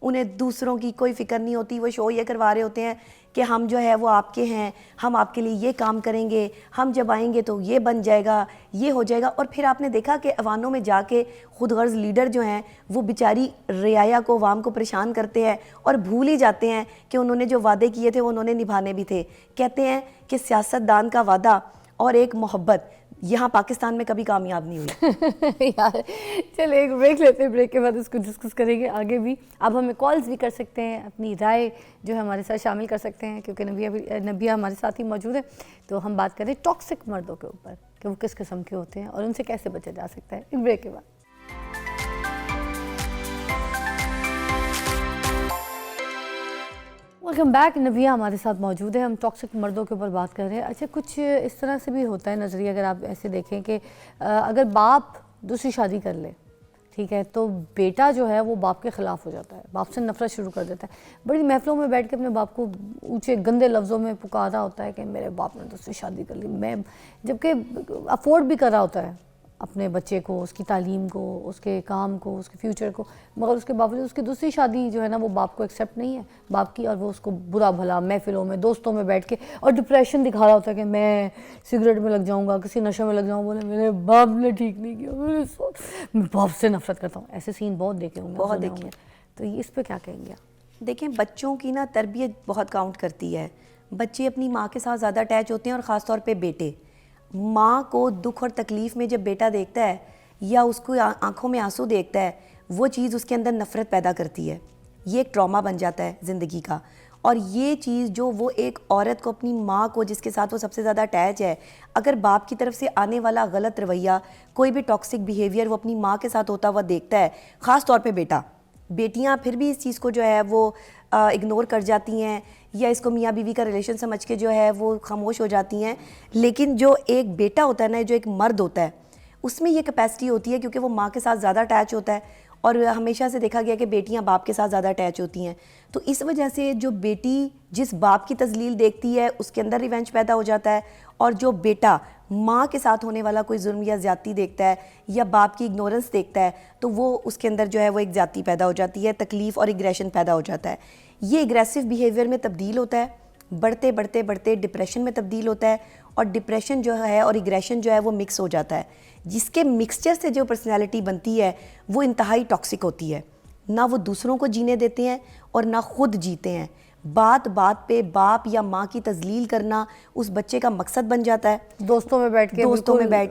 انہیں دوسروں کی کوئی فکر نہیں ہوتی. وہ شو یہ کروا رہے ہوتے ہیں کہ ہم جو ہے وہ آپ کے ہیں، ہم آپ کے لیے یہ کام کریں گے، ہم جب آئیں گے تو یہ بن جائے گا، یہ ہو جائے گا. اور پھر آپ نے دیکھا کہ ایوانوں میں جا کے خود غرض لیڈر جو ہیں وہ بیچاری رعایا کو، عوام کو پریشان کرتے ہیں، اور بھول ہی جاتے ہیں کہ انہوں نے جو وعدے کیے تھے وہ انہوں نے نبھانے بھی تھے. کہتے ہیں کہ سیاست دان کا وعدہ اور ایک محبت یہاں پاکستان میں کبھی کامیاب نہیں ہوئی. یار چلے ایک بریک لیتے ہیں، بریک کے بعد اس کو ڈسکس کریں گے آگے بھی. آپ ہمیں کالز بھی کر سکتے ہیں، اپنی رائے جو ہے ہمارے ساتھ شامل کر سکتے ہیں، کیونکہ نبیہ ہمارے ساتھ ہی موجود ہے. تو ہم بات کریں ٹاکسک مردوں کے اوپر کہ وہ کس قسم کے ہوتے ہیں اور ان سے کیسے بچا جا سکتا ہے. ایک بریک کے بعد. Welcome back. نبیہ ہمارے ساتھ موجود ہے، ہم ٹاکسک مردوں کے اوپر بات کر رہے ہیں. اچھا کچھ اس طرح سے بھی ہوتا ہے نظریہ، اگر آپ ایسے دیکھیں کہ اگر باپ دوسری شادی کر لے، ٹھیک ہے، تو بیٹا جو ہے وہ باپ کے خلاف ہو جاتا ہے، باپ سے نفرت شروع کر دیتا ہے. بڑی محفلوں میں بیٹھ کے اپنے باپ کو اونچے گندے لفظوں میں پکارا ہوتا ہے کہ میرے باپ نے دوسری شادی کر لی، میں جبکہ افورڈ بھی کر رہا ہوتا ہے اپنے بچے کو، اس کی تعلیم کو، اس کے کام کو، اس کے فیوچر کو، مگر اس کے باوجود اس کی دوسری شادی جو ہے نا وہ باپ کو ایکسیپٹ نہیں ہے باپ کی. اور وہ اس کو برا بھلا محفلوں میں دوستوں میں بیٹھ کے اور ڈپریشن دکھا رہا ہوتا ہے کہ میں سگریٹ میں لگ جاؤں گا، کسی نشے میں لگ جاؤں، بولے میرے باپ نے ٹھیک نہیں کیا، میں باپ سے نفرت کرتا ہوں. ایسے سین بہت دیکھے ہوں گے، بہت دیکھے. تو اس پہ کیا کہیں گے؟ دیکھیں بچوں کی نا تربیت بہت کاؤنٹ کرتی ہے. بچے اپنی ماں کے ساتھ زیادہ اٹیچ ہوتے ہیں، اور خاص طور پہ بیٹے. ماں کو دکھ اور تکلیف میں جب بیٹا دیکھتا ہے یا اس کو آنکھوں میں آنسو دیکھتا ہے، وہ چیز اس کے اندر نفرت پیدا کرتی ہے. یہ ایک ٹراما بن جاتا ہے زندگی کا. اور یہ چیز جو وہ ایک عورت کو، اپنی ماں کو جس کے ساتھ وہ سب سے زیادہ اٹیچ ہے، اگر باپ کی طرف سے آنے والا غلط رویہ، کوئی بھی ٹاکسک بیہیویئر وہ اپنی ماں کے ساتھ ہوتا ہوا دیکھتا ہے، خاص طور پہ بیٹا، بیٹیاں پھر بھی اس چیز کو جو ہے وہ اگنور کر جاتی ہیں، یا اس کو میاں بیوی کا ریلیشن سمجھ کے جو ہے وہ خاموش ہو جاتی ہیں. لیکن جو ایک بیٹا ہوتا ہے نا، جو ایک مرد ہوتا ہے، اس میں یہ کیپیسٹی ہوتی ہے، کیونکہ وہ ماں کے ساتھ زیادہ اٹیچ ہوتا ہے. اور ہمیشہ سے دیکھا گیا کہ بیٹیاں باپ کے ساتھ زیادہ اٹیچ ہوتی ہیں. تو اس وجہ سے جو بیٹی جس باپ کی تذلیل دیکھتی ہے اس کے اندر ریونج پیدا ہو جاتا ہے، اور جو بیٹا ماں کے ساتھ ہونے والا کوئی ظلم یا زیادتی دیکھتا ہے یا باپ کی اگنورنس دیکھتا ہے، تو وہ اس کے اندر جو ہے وہ ایک زیادتی پیدا ہو جاتی ہے، تکلیف اور ایگریشن پیدا ہو جاتا ہے. یہ ایگریسو بیہیویئر میں تبدیل ہوتا ہے، بڑھتے بڑھتے بڑھتے ڈپریشن میں تبدیل ہوتا ہے. اور ڈپریشن جو ہے اور ایگریشن جو ہے وہ مکس ہو جاتا ہے، جس کے مکسچر سے جو پرسنالٹی بنتی ہے وہ انتہائی ٹاکسک ہوتی ہے. نہ وہ دوسروں کو جینے دیتے ہیں اور نہ خود جیتے ہیں. بات بات پہ باپ یا ماں کی تذلیل کرنا اس بچے کا مقصد بن جاتا ہے، دوستوں میں بیٹھ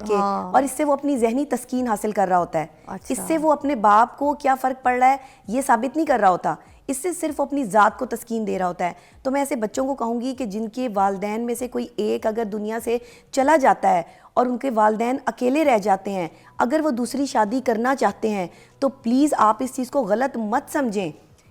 کے. اور اس سے وہ اپنی ذہنی تسکین حاصل کر رہا ہوتا ہے. اس سے وہ اپنے باپ کو کیا فرق پڑ رہا ہے یہ ثابت نہیں کر رہا ہوتا، اس سے صرف اپنی ذات کو تسکین دے رہا ہوتا ہے. تو میں ایسے بچوں کو کہوں گی کہ جن کے والدین میں سے کوئی ایک اگر دنیا سے چلا جاتا ہے اور ان کے والدین اکیلے رہ جاتے ہیں، اگر وہ دوسری شادی کرنا چاہتے ہیں تو پلیز آپ اس چیز کو غلط مت سمجھیں.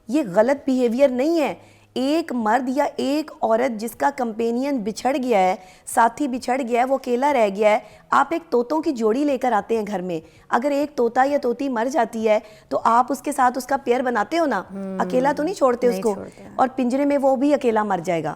یہ غلط بیہیویئر نہیں ہے. ایک مرد یا ایک عورت جس کا کمپینین بچھڑ گیا ہے، ساتھی بچھڑ گیا ہے، وہ اکیلا رہ گیا ہے، آپ ایک طوطوں کی جوڑی لے کر آتے ہیں گھر میں. اگر ایک طوطا یا طوطی مر جاتی ہے تو آپ اس کے ساتھ اس کا پیئر بناتے ہو نا، اکیلا تو نہیں چھوڑتے اس کو. اور پنجرے میں وہ بھی اکیلا مر جائے گا.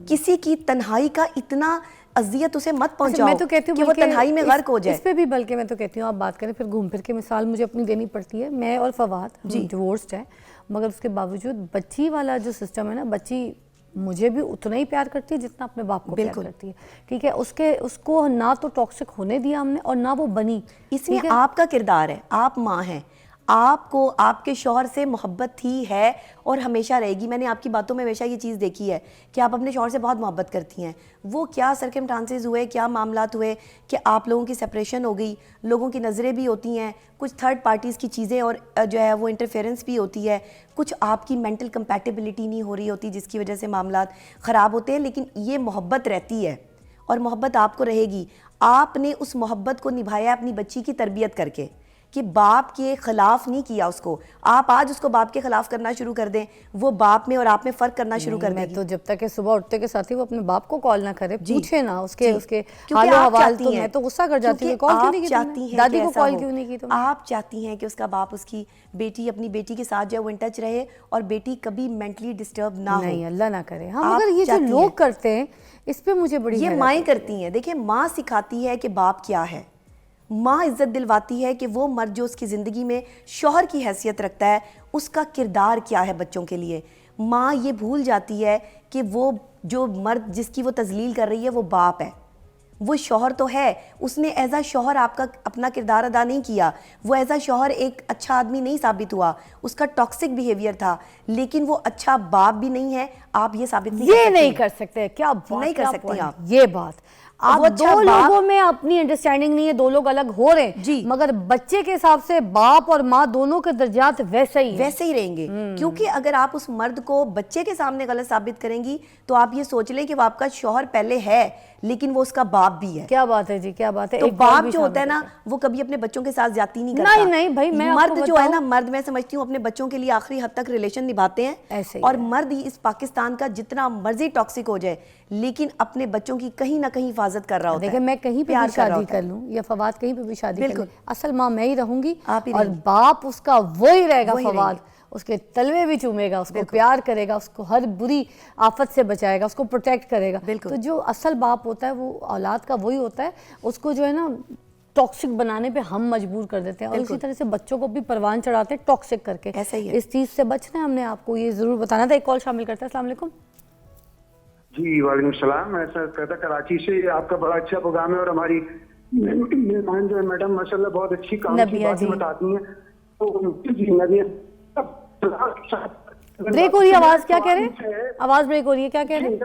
کسی کی تنہائی کا اتنا اذیت اسے مت پہنچاؤ میں تو کہتی ہوں کہ وہ تنہائی میں غرق ہو جائے. اس پہ بھی بلکہ میں تو کہتی ہوں آپ بات کریں، پھر گھوم پھر کے مثال مجھے اپنی دینی پڑتی ہے. میں اور فواد ڈیورسڈ ہے، مگر اس کے باوجود بچی والا جو سسٹم ہے نا، بچی مجھے بھی اتنا ہی پیار کرتی ہے جتنا اپنے باپ کو پیار کرتی ہے, ٹھیک ہے. اس کو نہ تو ٹاکسک ہونے دیا ہم نے اور نہ وہ بنی. اس میں آپ کا کردار ہے, آپ ماں ہیں, آپ کو آپ کے شوہر سے محبت تھی, ہے اور ہمیشہ رہے گی. میں نے آپ کی باتوں میں ہمیشہ یہ چیز دیکھی ہے کہ آپ اپنے شوہر سے بہت محبت کرتی ہیں. وہ کیا سرکمسٹانسز ہوئے, کیا معاملات ہوئے کہ آپ لوگوں کی سپریشن ہو گئی, لوگوں کی نظریں بھی ہوتی ہیں, کچھ تھرڈ پارٹیز کی چیزیں اور جو ہے وہ انٹرفیئرنس بھی ہوتی ہے, کچھ آپ کی مینٹل کمپیٹیبلٹی نہیں ہو رہی ہوتی جس کی وجہ سے معاملات خراب ہوتے ہیں. لیکن یہ محبت رہتی ہے اور محبت آپ کو رہے گی. آپ نے اس محبت کو نبھایا اپنی بچی کی تربیت کر کے کہ باپ کے خلاف نہیں کیا اس کو. آپ آج اس کو باپ کے خلاف کرنا شروع کر دیں, وہ باپ میں اور آپ میں فرق کرنا شروع کر دے گی. تو جب تک کہ صبح اٹھتے کے ساتھ ہی وہ اپنے باپ کو کال نہ کرے, پوچھے نہ اس کے کیونکہ حال و آپ حوال, چاہتی تو ہیں, میں تو غصہ کر جاتی ہوں, کال کیوں نہیں کی تم نے, دادی کو کال کیوں نہیں کی تم نے. آپ چاہتی ہیں کہ اس کا باپ اس کی بیٹی اپنی بیٹی کے ساتھ جو ہے وہ ان ٹچ رہے اور بیٹی کبھی مینٹلی ڈسٹرب نہ ہو. نہیں, اللہ نہ کرے. ہاں مگر یہ جو لوگ کرتے ہیں اس پہ مجھے بڑی یہ مائیں کرتی ہیں. دیکھیں, ماں سکھاتی ہے کہ باپ کیا ہے, ماں عزت دلواتی ہے کہ وہ مرد جو اس کی زندگی میں شوہر کی حیثیت رکھتا ہے اس کا کردار کیا ہے بچوں کے لیے. ماں یہ بھول جاتی ہے کہ وہ جو مرد جس کی وہ تذلیل کر رہی ہے وہ باپ ہے, وہ شوہر تو ہے, اس نے ایز اے شوہر آپ کا اپنا کردار ادا نہیں کیا, وہ ایز اے شوہر ایک اچھا آدمی نہیں ثابت ہوا, اس کا ٹاکسک بیہیویئر تھا, لیکن وہ اچھا باپ بھی نہیں ہے. آپ یہ ثابت نہیں کر سکتے. کیا بات نہیں کر سکتی آپ یہ بات. آپ دو لوگوں میں اپنی انڈرسٹینڈنگ نہیں ہے, دو لوگ الگ ہو رہے ہیں, مگر بچے کے حساب سے باپ اور ماں دونوں کے درجات ویسے ہی رہیں گے. کیونکہ اگر آپ اس مرد کو بچے کے سامنے غلط ثابت کریں گی تو آپ یہ سوچ لیں کہ وہ آپ کا شوہر پہلے ہے لیکن وہ اس کا باپ بھی ہے. کیا بات ہے جی, کیا بات ہے. تو باپ جو ہوتا ہے نا وہ کبھی اپنے بچوں کے ساتھ زیادتی نہیں کرتا. نہیں بھائی, میں مرد جو ہے نا, مرد میں سمجھتی ہوں اپنے بچوں کے لیے آخری حد تک ریلیشن نبھاتے ہیں, اور مرد اس پاکستان کا جتنا مرضی ٹاکسک ہو جائے لیکن اپنے بچوں کی کہیں نہ کہیں حفاظت کر رہا ہوتا ہے. دیکھیں, میں کہیں پہ بھی شادی کر لوں یا فواد کہیں پہ بھی شادی کر لوں, اصل ماں میں ہی رہوں گی اور باپ اس کا وہی رہے گا. فواد اس کے تلوے بھی چومے گا, اس کو پیار کرے گا, اس کو ہر بری آفت سے بچائے گا, اس کو پروٹیکٹ کرے گا. تو جو اصل باپ ہوتا ہے وہ اولاد کا وہی ہوتا ہے. اس کو جو ہے نا ٹاکسک بنانے پہ ہم مجبور کر دیتے ہیں, اور اسی طرح سے بچوں کو بھی پروان چڑھاتے ہیں ٹاکسک کر کے. اس چیز سے بچنا ہے, ہم نے آپ کو یہ ضرور بتانا تھا. ایک کال شامل کرتے ہیں. السلام علیکم. جی وعلیکم السلام. میں سر کہتا کراچی سے. آپ کا بڑا اچھا پروگرام ہے اور ہماری مہمان جو ہے میڈم ماشاء اللہ بہت اچھی کام کی باتیں بتاتی ہیں. بریک ہو رہی ہے آواز, کیا کہہ رہے ہیں, آواز بریک ہو رہی ہے, کیا کہہ رہے ہیں.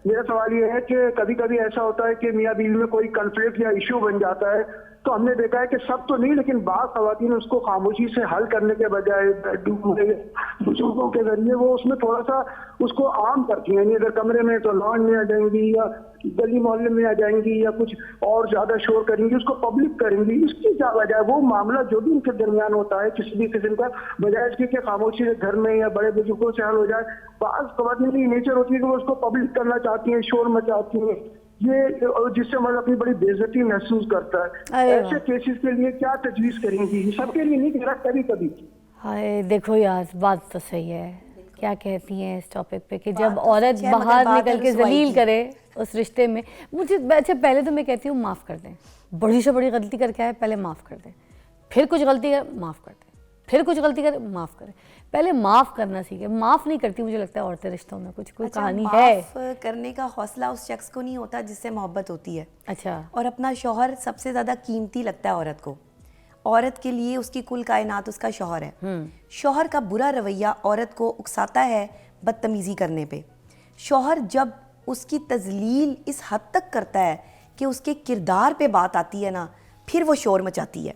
میرا سوال یہ ہے کہ کبھی کبھی ایسا ہوتا ہے کہ میاں بیوی میں کوئی کنفلکٹ یا ایشو بن جاتا ہے, تو ہم نے دیکھا ہے کہ سب تو نہیں لیکن بعض خواتین اس کو خاموشی سے حل کرنے کے بجائے بزرگوں کے ذریعے وہ اس میں تھوڑا سا اس کو عام کرتی ہیں. اگر کمرے میں تو لان میں آ جائیں گی یا گلی محلے میں آ جائیں گی یا کچھ اور زیادہ شور کریں گی, اس کو پبلک کریں گی. اس کی کیا وجہ ہے؟ وہ معاملہ جو بھی ان کے درمیان ہوتا ہے کسی بھی قسم کا, بجائے اس کے کہ خاموشی سے گھر میں یا بڑے بزرگوں سے حل ہو جائے, بعض خواتین کی نیچر ہوتی ہے کہ وہ اس کو پبلک کرنا چاہتی ہیں, شور مچاتی ہیں, یہ جس سے مرد اپنی بڑی بے عزتی محسوس کرتا ہے. ایسے کیسز کے لیے کیا تجویز کریں گی؟ سب کے لیے نہیں کہہ رہا, کبھی کبھی. ہائے دیکھو یار, بات تو صحیح ہے. کیا کہتی ہیں اس ٹاپک پہ کہ جب عورت باہر نکل کے ذلیل کرے اس رشتے میں, مجھے اچھا پہلے تو میں کہتی ہوں معاف کر دیں. بڑی سے بڑی غلطی کر کے آئے پہلے معاف کر دیں, پھر کچھ غلطی کر معاف کر دیں, پھر کچھ غلطی کر معاف کریں. پہلے معاف کرنا سیکھے. معاف نہیں کرتی مجھے لگتا ہے عورتیں رشتوں میں, کچھ کوئی کہانی ہے. معاف کرنے کا حوصلہ اس شخص کو نہیں ہوتا جس سے محبت ہوتی ہے. اچھا. اور اپنا شوہر سب سے زیادہ قیمتی لگتا ہے عورت کو. عورت کے لیے اس کی کل کائنات اس کا شوہر ہے. شوہر کا برا رویہ عورت کو اکساتا ہے بدتمیزی کرنے پہ. شوہر جب اس کی تذلیل اس حد تک کرتا ہے کہ اس کے کردار پہ بات آتی ہے نا, پھر وہ شور مچاتی ہے.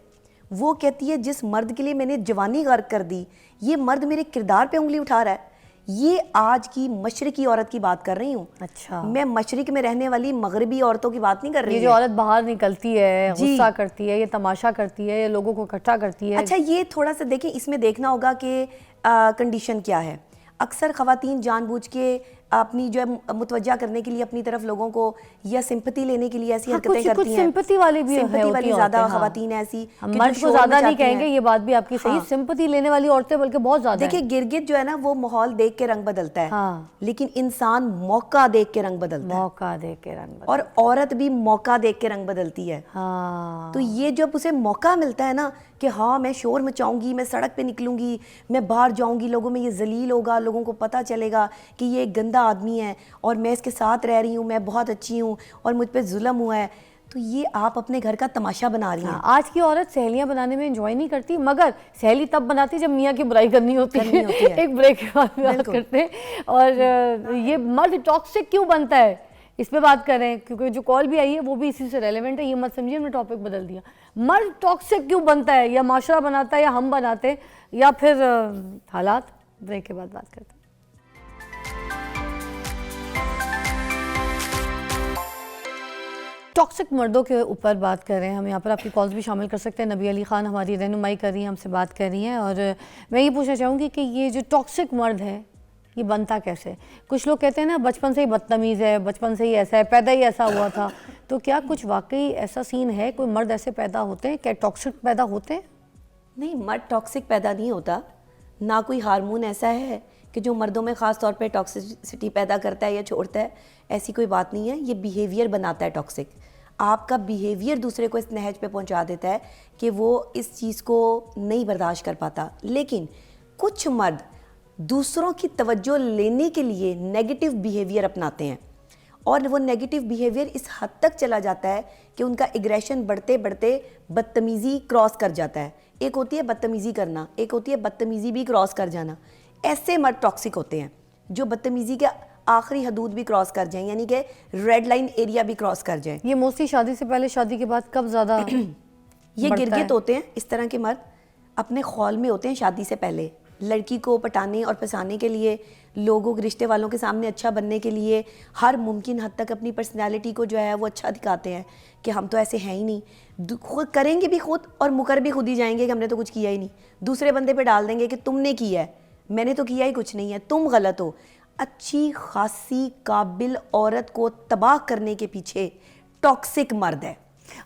وہ کہتی ہے جس مرد کے لیے میں نے جوانی غرق کر دی, یہ مرد میرے کردار پہ انگلی اٹھا رہا ہے. یہ آج کی مشرقی عورت کی بات کر رہی ہوں. اچھا. میں مشرق میں رہنے والی مغربی عورتوں کی بات نہیں کر رہی. یہ جو عورت باہر نکلتی ہے, غصہ کرتی ہے, یہ تماشا کرتی ہے, یہ لوگوں کو اکٹھا کرتی ہے. اچھا, یہ تھوڑا سا دیکھیں, اس میں دیکھنا ہوگا کہ کنڈیشن کیا ہے. اکثر خواتین جان بوجھ کے اپنی جو ہے متوجہ کرنے کے لیے اپنی طرف لوگوں کو یا سمپتی لینے کے لیے ایسی حرکتیں کچھ کرتی ہیں. سمپتی والی بھی سمپتی والی زیادہ خواتین ایسی ہم مرد کو زیادہ نہیں کہیں گے, یہ بات بھی آپ کی صحیح, سمپتی لینے والی عورتیں بلکہ بہت زیادہ. دیکھیں گرگٹ جو ہے نا وہ ماحول دیکھ کے رنگ بدلتا ہے, لیکن انسان موقع دیکھ کے رنگ بدلتا ہے, موقع دیکھ کے رنگ, اور عورت بھی موقع دیکھ کے رنگ بدلتی ہے. تو یہ جب اسے موقع ملتا ہے نا کہ ہاں میں شور مچاؤں گی, میں سڑک پہ نکلوں گی, میں باہر جاؤں گی, لوگوں میں یہ ذلیل ہوگا, لوگوں کو پتہ چلے گا کہ یہ ایک گندا آدمی ہے اور میں اس کے ساتھ رہ رہی ہوں, میں بہت اچھی ہوں اور مجھ پہ ظلم ہوا ہے, تو یہ آپ اپنے گھر کا تماشا بنا رہی ہیں. آج کی عورت سہیلیاں بنانے میں انجوائے نہیں کرتی, مگر سہیلی تب بناتی جب میاں کی برائی کرنی ہوتی ہے. ایک بریک کے بعد بات کرتے ہیں. اور یہ مرد ٹاکسک کیوں بنتا ہے اس پہ بات کر رہے ہیں, کیونکہ جو کال بھی آئی ہے وہ بھی اسی سے ریلیونٹ ہے. یہ مت سمجھیے ہم نے ٹاپک بدل دیا. مرد ٹاکسک کیوں بنتا ہے, یا معاشرہ بناتا ہے, یا ہم بناتے ہیں, یا پھر حالات. بریک کے بعد بات کرتے ہیں. ٹاکسک مردوں کے اوپر بات کر رہے ہیں ہم. یہاں پر آپ کی کالز بھی شامل کر سکتے ہیں. نبی علی خان ہماری رہنمائی کر رہی ہیں, ہم سے بات کر رہی ہیں, اور میں یہ پوچھنا چاہوں گی کہ یہ جو ٹاکسک مرد ہے یہ بنتا کیسے؟ کچھ لوگ کہتے ہیں نا بچپن سے ہی بدتمیز ہے, بچپن سے ہی ایسا ہے, پیدا ہی ایسا ہوا تھا. تو کیا کچھ واقعی ایسا سین ہے, کوئی مرد ایسے پیدا ہوتے ہیں, کیا ٹاکسک پیدا ہوتے ہیں؟ نہیں, مرد ٹاکسک پیدا نہیں ہوتا, نہ کوئی ہارمون ایسا ہے کہ جو مردوں میں خاص طور پہ ٹاکسسٹی پیدا کرتا ہے یا چھوڑتا ہے. ایسی کوئی بات نہیں ہے. یہ بیہیویئر بناتا ہے ٹاکسک. آپ کا بیہیویئر دوسرے کو اس نہج پہ پہنچا دیتا ہے کہ وہ اس چیز کو نہیں برداشت کر پاتا. لیکن کچھ مرد دوسروں کی توجہ لینے کے لیے نیگیٹو بیہیویئر اپناتے ہیں, اور وہ نیگیٹو بیہیویئر اس حد تک چلا جاتا ہے کہ ان کا ایگریشن بڑھتے بڑھتے بدتمیزی کراس کر جاتا ہے. ایک ہوتی ہے بدتمیزی کرنا, ایک ہوتی ہے بدتمیزی بھی کراس کر جانا. ایسے مرد ٹاکسک ہوتے ہیں جو بدتمیزی کے آخری حدود بھی کراس کر جائیں, یعنی کہ ریڈ لائن ایریا بھی کراس کر جائیں. یہ موسٹلی شادی سے پہلے, شادی کے بعد کب زیادہ یہ گرگٹ ہوتے ہیں. اس طرح کے مرد اپنے خول میں ہوتے ہیں شادی سے پہلے, لڑکی کو پٹانے اور پھنسانے کے لیے, لوگوں کے رشتے والوں کے سامنے اچھا بننے کے لیے ہر ممکن حد تک اپنی پرسنالٹی کو جو ہے وہ اچھا دکھاتے ہیں کہ ہم تو ایسے ہیں ہی نہیں. خود کریں گے بھی خود اور مکر بھی خود ہی جائیں گے کہ ہم نے تو کچھ کیا ہی نہیں. دوسرے بندے پہ ڈال دیں گے کہ تم نے کیا ہے, میں نے تو کیا ہی کچھ نہیں ہے, تم غلط ہو. اچھی خاصی قابل عورت کو تباہ کرنے کے پیچھے ٹاکسک مرد ہے.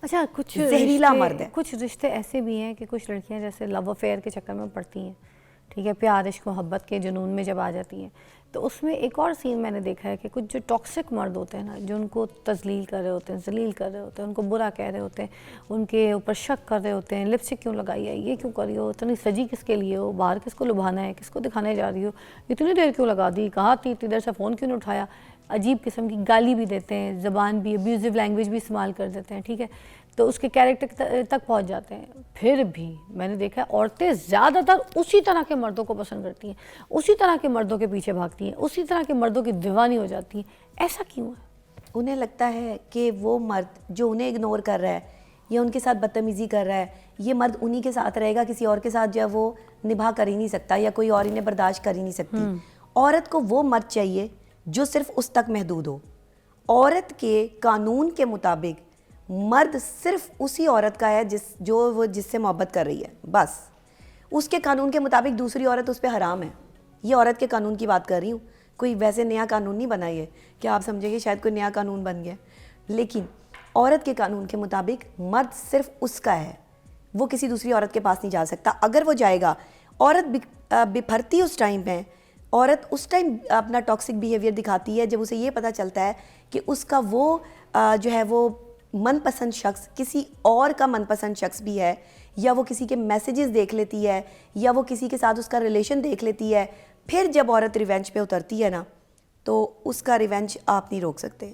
اچھا, کچھ زہریلا مرد ہے. کچھ رشتے ایسے بھی ہیں کہ کچھ لڑکیاں جیسے لو افیئر کے چکر میں پڑتی ہیں, ٹھیک ہے, پیار عشق محبت کے جنون میں جب آ جاتی ہیں, تو اس میں ایک اور سین میں نے دیکھا ہے کہ کچھ جو ٹاکسک مرد ہوتے ہیں نا, جو ان کو تذلیل کر رہے ہوتے ہیں, ذلیل کر رہے ہوتے ہیں, ان کو برا کہہ رہے ہوتے ہیں, ان کے اوپر شک کر رہے ہوتے ہیں, لپسٹک کیوں لگائی ہے, یہ کیوں کری ہو, اتنی سجی کس کے لیے ہو, باہر کس کو لبھانا ہے, کس کو دکھانے جا رہی ہو, اتنی دیر کیوں لگا دی, کہاں تھی, اتنی دیر سے فون کیوں نہیں اٹھایا. عجیب قسم کی گالی بھی دیتے ہیں, زبان بھی, ابیوزو لینگویج بھی استعمال کر دیتے ہیں, ٹھیک ہے, تو اس کے کیریکٹر تک پہنچ جاتے ہیں. پھر بھی میں نے دیکھا ہے عورتیں زیادہ تر اسی طرح کے مردوں کو پسند کرتی ہیں, اسی طرح کے مردوں کے پیچھے بھاگتی ہیں, اسی طرح کے مردوں کی دیوانی ہو جاتی ہیں. ایسا کیوں ہے؟ انہیں لگتا ہے کہ وہ مرد جو انہیں اگنور کر رہا ہے یا ان کے ساتھ بدتمیزی کر رہا ہے, یہ مرد انہی کے ساتھ رہے گا, کسی اور کے ساتھ جو ہے وہ نبھا کر ہی نہیں سکتا, یا کوئی اور انہیں برداشت کر ہی نہیں سکتی. عورت کو وہ مرد چاہیے جو صرف اس تک محدود ہو. عورت کے قانون کے مطابق مرد صرف اسی عورت کا ہے جس سے محبت کر رہی ہے, بس. اس کے قانون کے مطابق دوسری عورت اس پہ حرام ہے. یہ عورت کے قانون کی بات کر رہی ہوں, کوئی ویسے نیا قانون نہیں بنا ہے کہ آپ سمجھیں گے شاید کوئی نیا قانون بن گیا, لیکن عورت کے قانون کے مطابق مرد صرف اس کا ہے, وہ کسی دوسری عورت کے پاس نہیں جا سکتا. اگر وہ جائے گا, عورت بپھرتی اس ٹائم پہ, عورت اس ٹائم اپنا ٹاکسک بیہیویئر دکھاتی ہے جب اسے یہ پتہ چلتا ہے کہ اس کا وہ جو ہے وہ من پسند شخص کسی اور کا من پسند شخص بھی ہے, یا وہ کسی کے میسیجز دیکھ لیتی ہے, یا وہ کسی کے ساتھ اس کا ریلیشن دیکھ لیتی ہے. پھر جب عورت ریونج پہ اترتی ہے نا, تو اس کا ریونج آپ نہیں روک سکتے.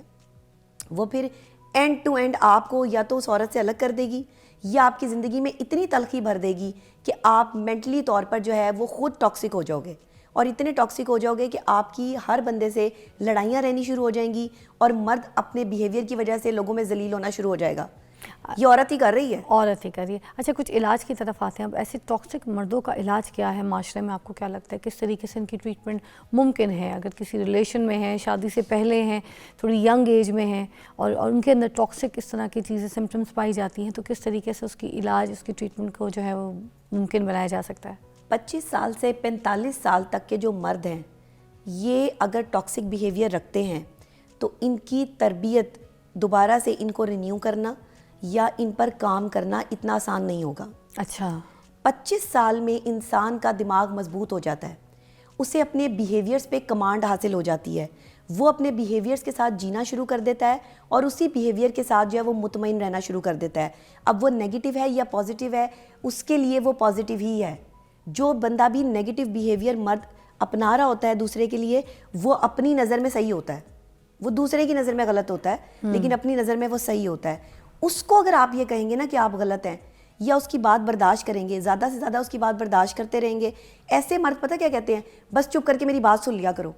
وہ پھر اینڈ ٹو اینڈ آپ کو یا تو اس عورت سے الگ کر دے گی, یا آپ کی زندگی میں اتنی تلخی بھر دے گی کہ آپ مینٹلی طور پر جو ہے وہ خود ٹاکسک ہو جاؤ گے, اور اتنے ٹاکسک ہو جاؤ گے کہ آپ کی ہر بندے سے لڑائیاں رہنی شروع ہو جائیں گی, اور مرد اپنے بیہیویئر کی وجہ سے لوگوں میں ذلیل ہونا شروع ہو جائے گا. یہ عورت ہی کر رہی ہے, عورت ہی کر رہی ہے. اچھا, کچھ علاج کی طرف آتے ہیں. اب ایسے ٹاکسک مردوں کا علاج کیا ہے معاشرے میں, آپ کو کیا لگتا ہے, کس طریقے سے ان کی ٹریٹمنٹ ممکن ہے؟ اگر کسی ریلیشن میں ہیں, شادی سے پہلے ہیں, تھوڑی ینگ ایج میں ہیں, اور ان کے اندر ٹاکسک اس طرح کی چیزیں سمپٹمس پائی جاتی ہیں, تو کس طریقے سے اس کی علاج, اس کی ٹریٹمنٹ کو جو ہے وہ ممکن بنایا جا سکتا ہے؟ 25 سال سے 45 سال تک کے جو مرد ہیں, یہ اگر ٹاکسک بیہیویئر رکھتے ہیں تو ان کی تربیت دوبارہ سے ان کو رینیو کرنا یا ان پر کام کرنا اتنا آسان نہیں ہوگا. اچھا. 25 سال میں انسان کا دماغ مضبوط ہو جاتا ہے, اسے اپنے بیہیویئرز پہ کمانڈ حاصل ہو جاتی ہے, وہ اپنے بیہیویئرز کے ساتھ جینا شروع کر دیتا ہے اور اسی بیہیویئر کے ساتھ جو ہے وہ مطمئن رہنا شروع کر دیتا ہے. اب وہ نیگیٹو ہے یا پازیٹیو ہے, اس کے لیے وہ پازیٹیو ہی ہے. جو بندہ بھی نیگیٹو بیہیویئر مرد اپنا رہا ہوتا ہے دوسرے کے لیے, وہ اپنی نظر میں صحیح ہوتا ہے, وہ دوسرے کی نظر میں غلط ہوتا ہے لیکن اپنی نظر میں وہ صحیح ہوتا ہے. اس کو اگر آپ یہ کہیں گے نا کہ آپ غلط ہیں یا اس کی بات برداشت کریں گے, زیادہ سے زیادہ اس کی بات برداشت کرتے رہیں گے, ایسے مرد پتہ کیا کہتے ہیں, بس چپ کر کے میری بات سن لیا کرو,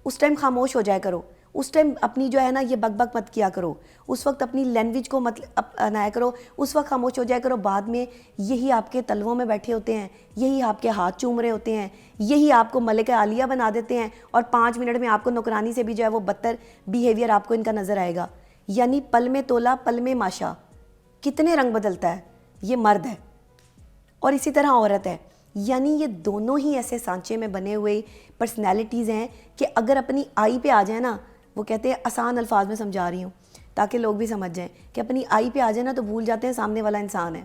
اس ٹائم خاموش ہو جایا کرو, اس ٹائم اپنی جو ہے نا یہ بک بک مت کیا کرو, اس وقت اپنی لینگویج کو مت اپنایا کرو, اس وقت خاموش ہو جایا کرو. بعد میں یہی آپ کے تلووں میں بیٹھے ہوتے ہیں, یہی آپ کے ہاتھ چوم رہے ہوتے ہیں, یہی آپ کو ملکہ عالیہ بنا دیتے ہیں اور 5 منٹ میں آپ کو نوکرانی سے بھی جو ہے وہ بدتر بیہیویئر آپ کو ان کا نظر آئے گا. یعنی پل میں تولا پل میں ماشا, کتنے رنگ بدلتا ہے. یہ مرد ہے اور اسی طرح عورت ہے. یعنی یہ دونوں ہی ایسے سانچے میں بنے ہوئے پرسنالٹیز ہیں کہ اگر اپنی آئی پہ آ جائیں نا, وہ کہتے ہیں آسان الفاظ میں سمجھا رہی ہوں تاکہ لوگ بھی سمجھ جائیں, کہ اپنی آئی پہ آ جائیں نا تو بھول جاتے ہیں سامنے والا انسان ہے.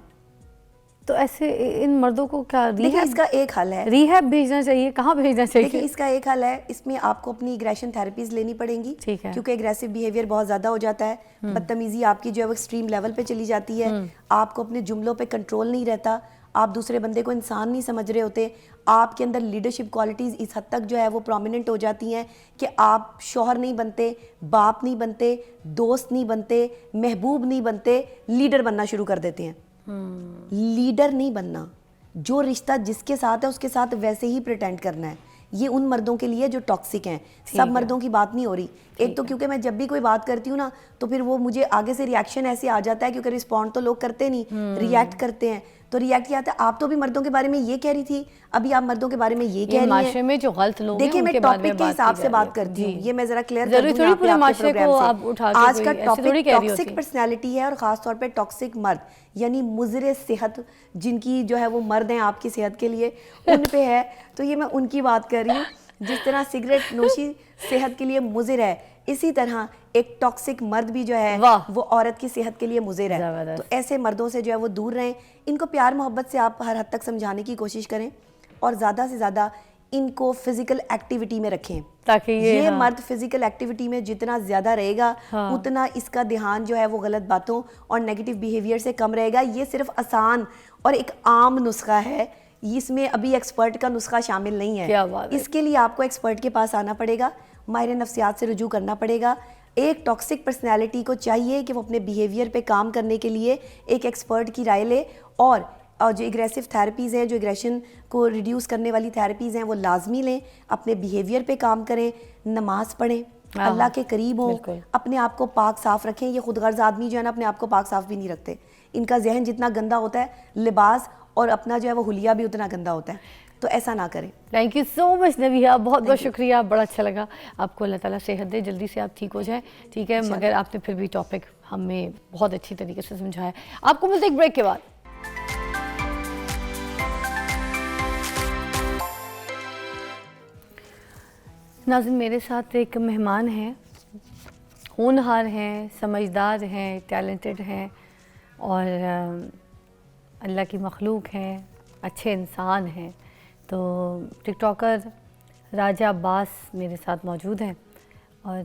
تو ایسے ان مردوں کو کیا دیکھیں اس کا ایک حل ہے, ریہیب بھیجنا چاہیے, کہاں بھیجنا چاہیے؟ دیکھیں اس کا ایک حل ہے, اس میں آپ کو اپنی ایگریشن تھیراپیز لینی پڑیں گی, ٹھیک ہے, کیونکہ ایگریسو بیہیویئر بہت زیادہ ہو جاتا ہے, بدتمیزی آپ کی جو ہے وہ ایکسٹریم لیول پہ چلی جاتی ہے, آپ کو اپنے جملوں پہ کنٹرول نہیں رہتا, آپ دوسرے بندے کو انسان نہیں سمجھ رہے ہوتے, آپ کے اندر لیڈرشپ کوالٹیز اس حد تک جو ہے وہ پرومیننٹ ہو جاتی ہیں کہ آپ شوہر نہیں بنتے, باپ نہیں بنتے, دوست نہیں بنتے, محبوب نہیں بنتے, لیڈر بننا شروع کر دیتے ہیں. لیڈر نہیں بننا, جو رشتہ جس کے ساتھ ہے اس کے ساتھ ویسے ہی پریٹینڈ کرنا ہے. یہ ان مردوں کے لیے جو ٹاکسک ہیں, سب مردوں کی بات نہیں ہو رہی. ایک تو کیونکہ میں جب بھی کوئی بات کرتی ہوں نا تو پھر وہ مجھے آگے سے ریاکشن ایسے آ جاتا ہے, کیونکہ رسپونڈ تو لوگ کرتے نہیں, ریئیکٹ کرتے ہیں. تو ریئیکٹ کیا آتا ہے, آپ تو بھی مردوں کے بارے میں یہ کہہ رہی تھی, ابھی آپ مردوں کے بارے میں یہ کہہ رہی ہیں. معاشرے میں جو غلط لوگ ہیں دیکھیں میں ٹاپک کے حساب سے بات کرتی ہوں, یہ میں ذرا کلیئر کر دوں آپ کے پروگرام سے. آج کا ٹاپک ٹاکسک پرسنالٹی ہے اور خاص طور پہ ٹاکسک مرد, یعنی مضر صحت جن کی جو ہے وہ مرد ہیں آپ کی صحت کے لیے, ان پہ ہے. تو یہ میں ان کی بات کر رہی ہوں. جس طرح سگریٹ نوشی صحت کے لیے مضر ہے, اسی طرح ایک ٹاکسک مرد بھی جو ہے وہ عورت کی صحت کے لیے مضر ہے. تو ایسے مردوں سے جو ہے وہ دور رہیں, ان کو پیار محبت سے آپ ہر حد تک سمجھانے کی کوشش کریں اور زیادہ سے زیادہ ان کو فزیکل ایکٹیویٹی میں رکھیں, تاکہ یہ مرد فزیکل ایکٹیویٹی میں جتنا زیادہ رہے گا اتنا اس کا دھیان جو ہے وہ غلط باتوں اور نیگیٹو بیہیویئر سے کم رہے گا. یہ صرف آسان اور ایک عام نسخہ ہے, اس میں ابھی ایکسپرٹ کا نسخہ شامل نہیں ہے. اس کے لیے آپ کو ایکسپرٹ کے پاس آنا پڑے گا, ماہر نفسیات سے رجوع کرنا پڑے گا. ایک ٹاکسک پرسنالٹی کو چاہیے کہ وہ اپنے بیہیویئر پہ کام کرنے کے لیے ایک ایکسپرٹ کی رائے لے, اور جو ایگریسو تھیراپیز ہیں, جو ایگریشن کو ریڈیوس کرنے والی تھیراپیز ہیں, وہ لازمی لیں. اپنے بیہیویئر پہ کام کریں, نماز پڑھیں, اللہ کے قریب ہوں, اپنے آپ کو پاک صاف رکھیں. یہ خود غرض آدمی جو ہے نا اپنے آپ کو پاک صاف بھی نہیں رکھتے, ان کا ذہن جتنا گندا ہوتا ہے, لباس اور اپنا جو ہے وہ حلیہ بھی اتنا گندا ہوتا ہے. تو ایسا نہ کریں. تھینک یو سو مچ نبیہ, بہت بہت شکریہ, بڑا اچھا لگا. آپ کو اللہ تعالیٰ صحت دے, جلدی سے آپ ٹھیک ہو جائیں, ٹھیک ہے. مگر آپ نے پھر بھی ٹاپک ہمیں بہت اچھی طریقے سے سمجھایا. آپ کو ملتے ایک بریک کے بعد. ناظرین, میرے ساتھ ایک مہمان ہیں, ہونہار ہیں, سمجھدار ہیں, ٹیلنٹڈ ہیں اور اللہ کی مخلوق ہیں, اچھے انسان ہیں. تو ٹک ٹاکر راجہ عباس میرے ساتھ موجود ہیں, اور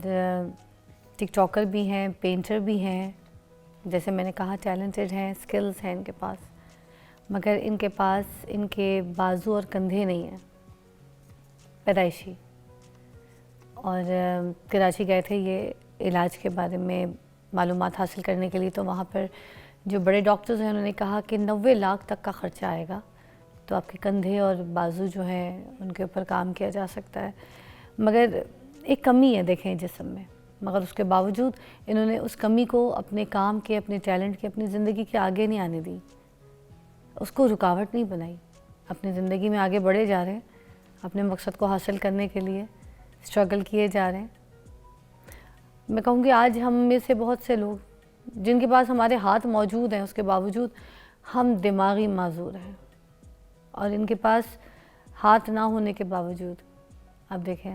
ٹک ٹاکر بھی ہیں, پینٹر بھی ہیں, جیسے میں نے کہا ٹیلنٹڈ ہیں, سکلز ہیں ان کے پاس, مگر ان کے پاس ان کے بازو اور کندھے نہیں ہیں, پیدائشی. اور کراچی گئے تھے یہ علاج کے بارے میں معلومات حاصل کرنے کے لیے, تو وہاں پر جو بڑے ڈاکٹرز ہیں انہوں نے کہا کہ 90 لاکھ تک کا خرچہ آئے گا, تو آپ کے کندھے اور بازو جو ہیں ان کے اوپر کام کیا جا سکتا ہے. مگر ایک کمی ہے دیکھیں جسم میں, مگر اس کے باوجود انہوں نے اس کمی کو اپنے کام کے, اپنے ٹیلنٹ کے, اپنی زندگی کے آگے نہیں آنے دی, اس کو رکاوٹ نہیں بنائی. اپنی زندگی میں آگے بڑھے جا رہے ہیں, اپنے مقصد کو حاصل کرنے کے لیے اسٹرگل کیے جا رہے ہیں. میں کہوں گی آج ہم میں سے بہت سے لوگ جن کے پاس ہمارے ہاتھ موجود ہیں, اس کے باوجود ہم دماغی معذور ہیں, اور ان کے پاس ہاتھ نہ ہونے کے باوجود آپ دیکھیں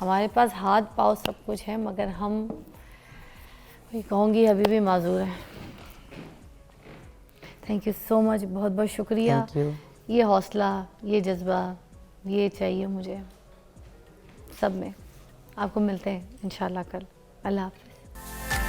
ہمارے پاس ہاتھ پاؤں سب کچھ ہے مگر ہم کہوں گی ابھی بھی معذور ہیں. تھینک یو سو مچ, بہت بہت شکریہ. Thank you. یہ حوصلہ, یہ جذبہ, یہ چاہیے مجھے سب میں. آپ کو ملتے ہیں انشاءاللہ کل. اللہ حافظ.